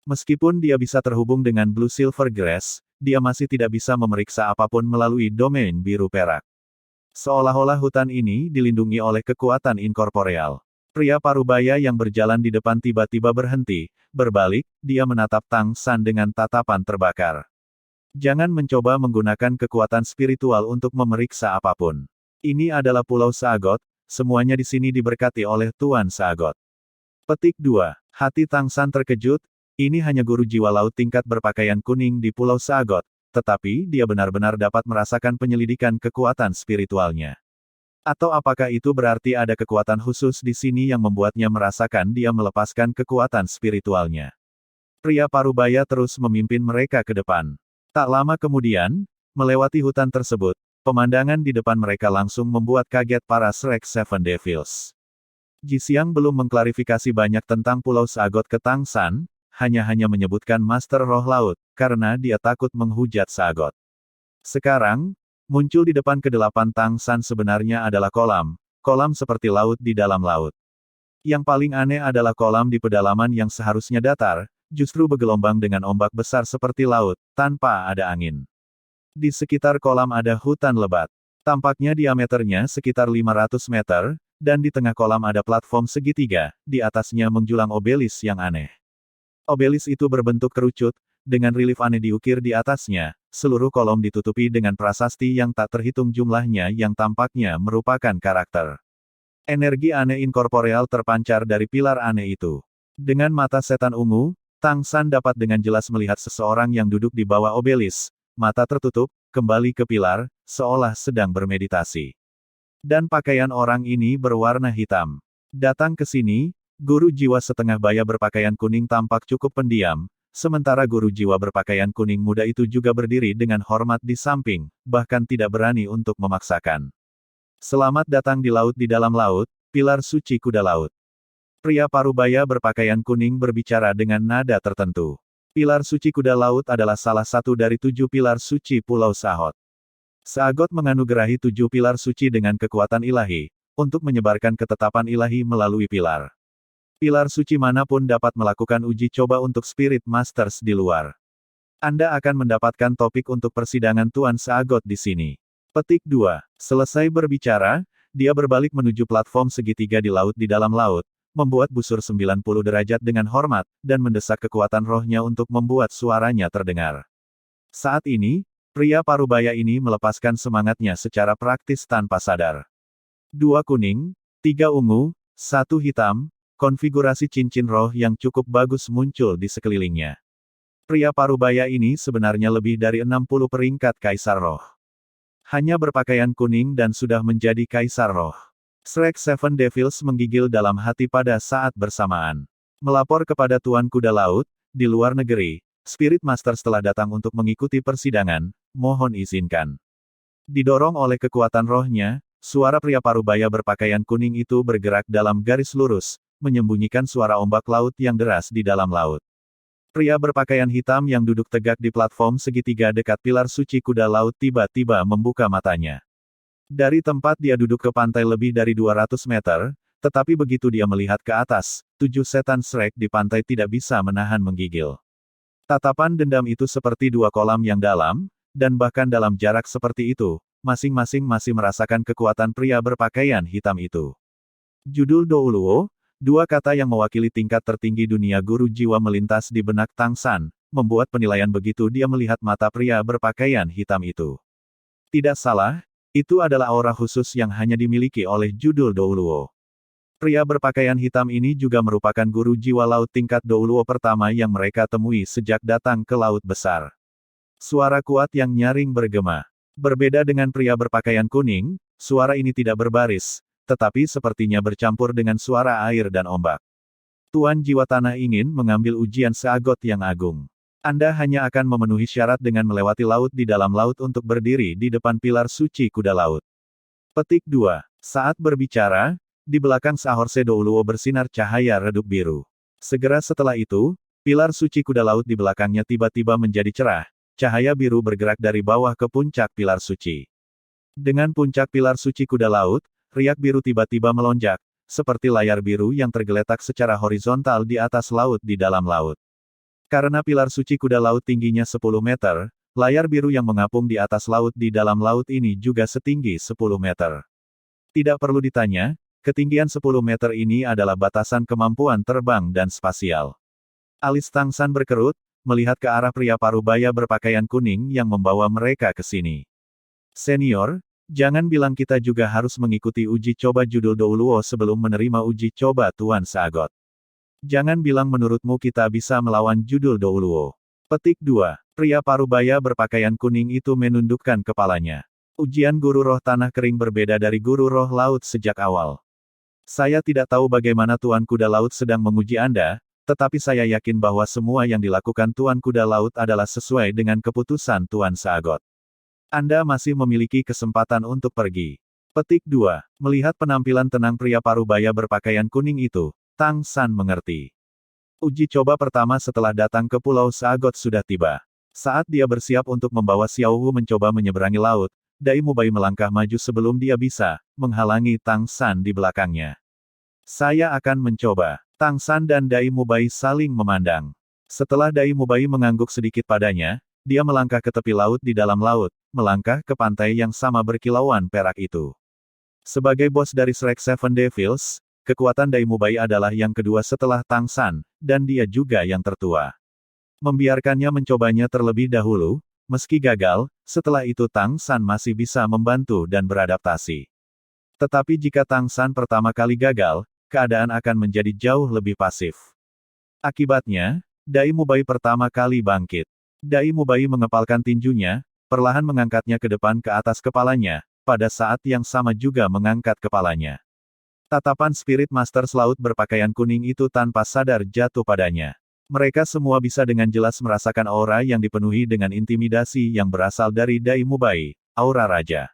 Meskipun dia bisa terhubung dengan Blue Silver Grass, dia masih tidak bisa memeriksa apapun melalui domain biru perak. Seolah-olah hutan ini dilindungi oleh kekuatan inkorporeal. Pria parubaya yang berjalan di depan tiba-tiba berhenti, berbalik, dia menatap Tang San dengan tatapan terbakar. Jangan mencoba menggunakan kekuatan spiritual untuk memeriksa apapun. Ini adalah Pulau Seagot, semuanya di sini diberkati oleh Tuan Seagot. Petik 2. Hati Tang San terkejut. Ini hanya guru jiwa laut tingkat berpakaian kuning di Pulau Seagot, tetapi dia benar-benar dapat merasakan penyelidikan kekuatan spiritualnya. Atau apakah itu berarti ada kekuatan khusus di sini yang membuatnya merasakan dia melepaskan kekuatan spiritualnya? Pria parubaya terus memimpin mereka ke depan. Tak lama kemudian, melewati hutan tersebut, pemandangan di depan mereka langsung membuat kaget para Shrek Seven Devils. Jisiang belum mengklarifikasi banyak tentang Pulau Seagot ke Tang San, hanya menyebutkan Master Roh Laut, karena dia takut menghujat Seagot. Sekarang, muncul di depan ke-8 Tang San sebenarnya adalah kolam seperti laut di dalam laut. Yang paling aneh adalah kolam di pedalaman yang seharusnya datar, justru bergelombang dengan ombak besar seperti laut, tanpa ada angin. Di sekitar kolam ada hutan lebat. Tampaknya diameternya sekitar 500 meter, dan di tengah kolam ada platform segitiga, di atasnya menjulang obelis yang aneh. Obelis itu berbentuk kerucut, dengan relief aneh diukir di atasnya, seluruh kolom ditutupi dengan prasasti yang tak terhitung jumlahnya yang tampaknya merupakan karakter. Energi aneh inkorporeal terpancar dari pilar aneh itu. Dengan mata setan ungu, Tang San dapat dengan jelas melihat seseorang yang duduk di bawah obelis, mata tertutup, kembali ke pilar, seolah sedang bermeditasi. Dan pakaian orang ini berwarna hitam. Datang ke sini, guru jiwa setengah baya berpakaian kuning tampak cukup pendiam, sementara guru jiwa berpakaian kuning muda itu juga berdiri dengan hormat di samping, bahkan tidak berani untuk memaksakan. Selamat datang di laut di dalam laut, pilar suci kuda laut. Pria parubaya berpakaian kuning berbicara dengan nada tertentu. Pilar suci kuda laut adalah salah satu dari 7 pilar suci Pulau Seagot. Seagot menganugerahi 7 pilar suci dengan kekuatan ilahi, untuk menyebarkan ketetapan ilahi melalui pilar. Pilar suci manapun dapat melakukan uji coba untuk Spirit Masters di luar. Anda akan mendapatkan topik untuk persidangan Tuan Seagot di sini. Petik 2. Selesai berbicara, dia berbalik menuju platform segitiga di laut di dalam laut, membuat busur 90 derajat dengan hormat, dan mendesak kekuatan rohnya untuk membuat suaranya terdengar. Saat ini, pria parubaya ini melepaskan semangatnya secara praktis tanpa sadar. 2 kuning, 3 ungu, 1 hitam, konfigurasi cincin roh yang cukup bagus muncul di sekelilingnya. Pria parubaya ini sebenarnya lebih dari 60 peringkat Kaisar Roh. Hanya berpakaian kuning dan sudah menjadi Kaisar Roh. Shrek Seven Devils menggigil dalam hati pada saat bersamaan. Melapor kepada Tuan Kuda Laut, di luar negeri, Spirit Master setelah datang untuk mengikuti persidangan, mohon izinkan. Didorong oleh kekuatan rohnya, suara pria parubaya berpakaian kuning itu bergerak dalam garis lurus, menyembunyikan suara ombak laut yang deras di dalam laut. Pria berpakaian hitam yang duduk tegak di platform segitiga dekat pilar suci kuda laut tiba-tiba membuka matanya. Dari tempat dia duduk ke pantai lebih dari 200 meter, tetapi begitu dia melihat ke atas, 7 setan Shrek di pantai tidak bisa menahan menggigil. Tatapan dendam itu seperti dua kolam yang dalam, dan bahkan dalam jarak seperti itu, masing-masing masih merasakan kekuatan pria berpakaian hitam itu. Judul Douluo, dua kata yang mewakili tingkat tertinggi dunia guru jiwa melintas di benak Tang San, membuat penilaian begitu dia melihat mata pria berpakaian hitam itu. Tidak salah, itu adalah aura khusus yang hanya dimiliki oleh Judul Douluo. Pria berpakaian hitam ini juga merupakan guru jiwa laut tingkat Douluo pertama yang mereka temui sejak datang ke Laut Besar. Suara kuat yang nyaring bergema. Berbeda dengan pria berpakaian kuning, suara ini tidak berbaris, tetapi sepertinya bercampur dengan suara air dan ombak. Tuan Jiwa Tanah ingin mengambil ujian seagot yang agung. Anda hanya akan memenuhi syarat dengan melewati laut di dalam laut untuk berdiri di depan pilar suci kuda laut. Petik 2. Saat berbicara, di belakang Sahorse Douluo bersinar cahaya redup biru. Segera setelah itu, pilar suci kuda laut di belakangnya tiba-tiba menjadi cerah. Cahaya biru bergerak dari bawah ke puncak pilar suci. Dengan puncak pilar suci kuda laut, riak biru tiba-tiba melonjak, seperti layar biru yang tergeletak secara horizontal di atas laut di dalam laut. Karena pilar suci kuda laut tingginya 10 meter, layar biru yang mengapung di atas laut di dalam laut ini juga setinggi 10 meter. Tidak perlu ditanya, ketinggian 10 meter ini adalah batasan kemampuan terbang dan spasial. Alis Tang San berkerut, melihat ke arah pria parubaya berpakaian kuning yang membawa mereka ke sini. Senior, jangan bilang kita juga harus mengikuti uji coba Judul Douluo sebelum menerima uji coba Tuan Sagot. Jangan bilang menurutmu kita bisa melawan Judul Douluo. Petik 2. Pria parubaya berpakaian kuning itu menundukkan kepalanya. Ujian Guru Roh Tanah Kering berbeda dari Guru Roh Laut sejak awal. Saya tidak tahu bagaimana Tuan Kuda Laut sedang menguji Anda, tetapi saya yakin bahwa semua yang dilakukan Tuan Kuda Laut adalah sesuai dengan keputusan Tuan Sagot. Anda masih memiliki kesempatan untuk pergi. Petik 2. Melihat penampilan tenang pria parubaya berpakaian kuning itu, Tang San mengerti. Uji coba pertama setelah datang ke Pulau Sagot sudah tiba. Saat dia bersiap untuk membawa Xiao Wu mencoba menyeberangi laut, Dai Mubai melangkah maju sebelum dia bisa menghalangi Tang San di belakangnya. Saya akan mencoba. Tang San dan Dai Mubai saling memandang. Setelah Dai Mubai mengangguk sedikit padanya, dia melangkah ke tepi laut di dalam laut, melangkah ke pantai yang sama berkilauan perak itu. Sebagai bos dari Shrek Seven Devils, kekuatan Dai Mubai adalah yang kedua setelah Tang San, dan dia juga yang tertua. Membiarkannya mencobanya terlebih dahulu, meski gagal, setelah itu Tang San masih bisa membantu dan beradaptasi. Tetapi jika Tang San pertama kali gagal, keadaan akan menjadi jauh lebih pasif. Akibatnya, Dai Mubai pertama kali bangkit. Dai Mubai mengepalkan tinjunya, perlahan mengangkatnya ke depan ke atas kepalanya, pada saat yang sama juga mengangkat kepalanya. Tatapan Spirit Master Laut berpakaian kuning itu tanpa sadar jatuh padanya. Mereka semua bisa dengan jelas merasakan aura yang dipenuhi dengan intimidasi yang berasal dari Dai Mubai, aura raja.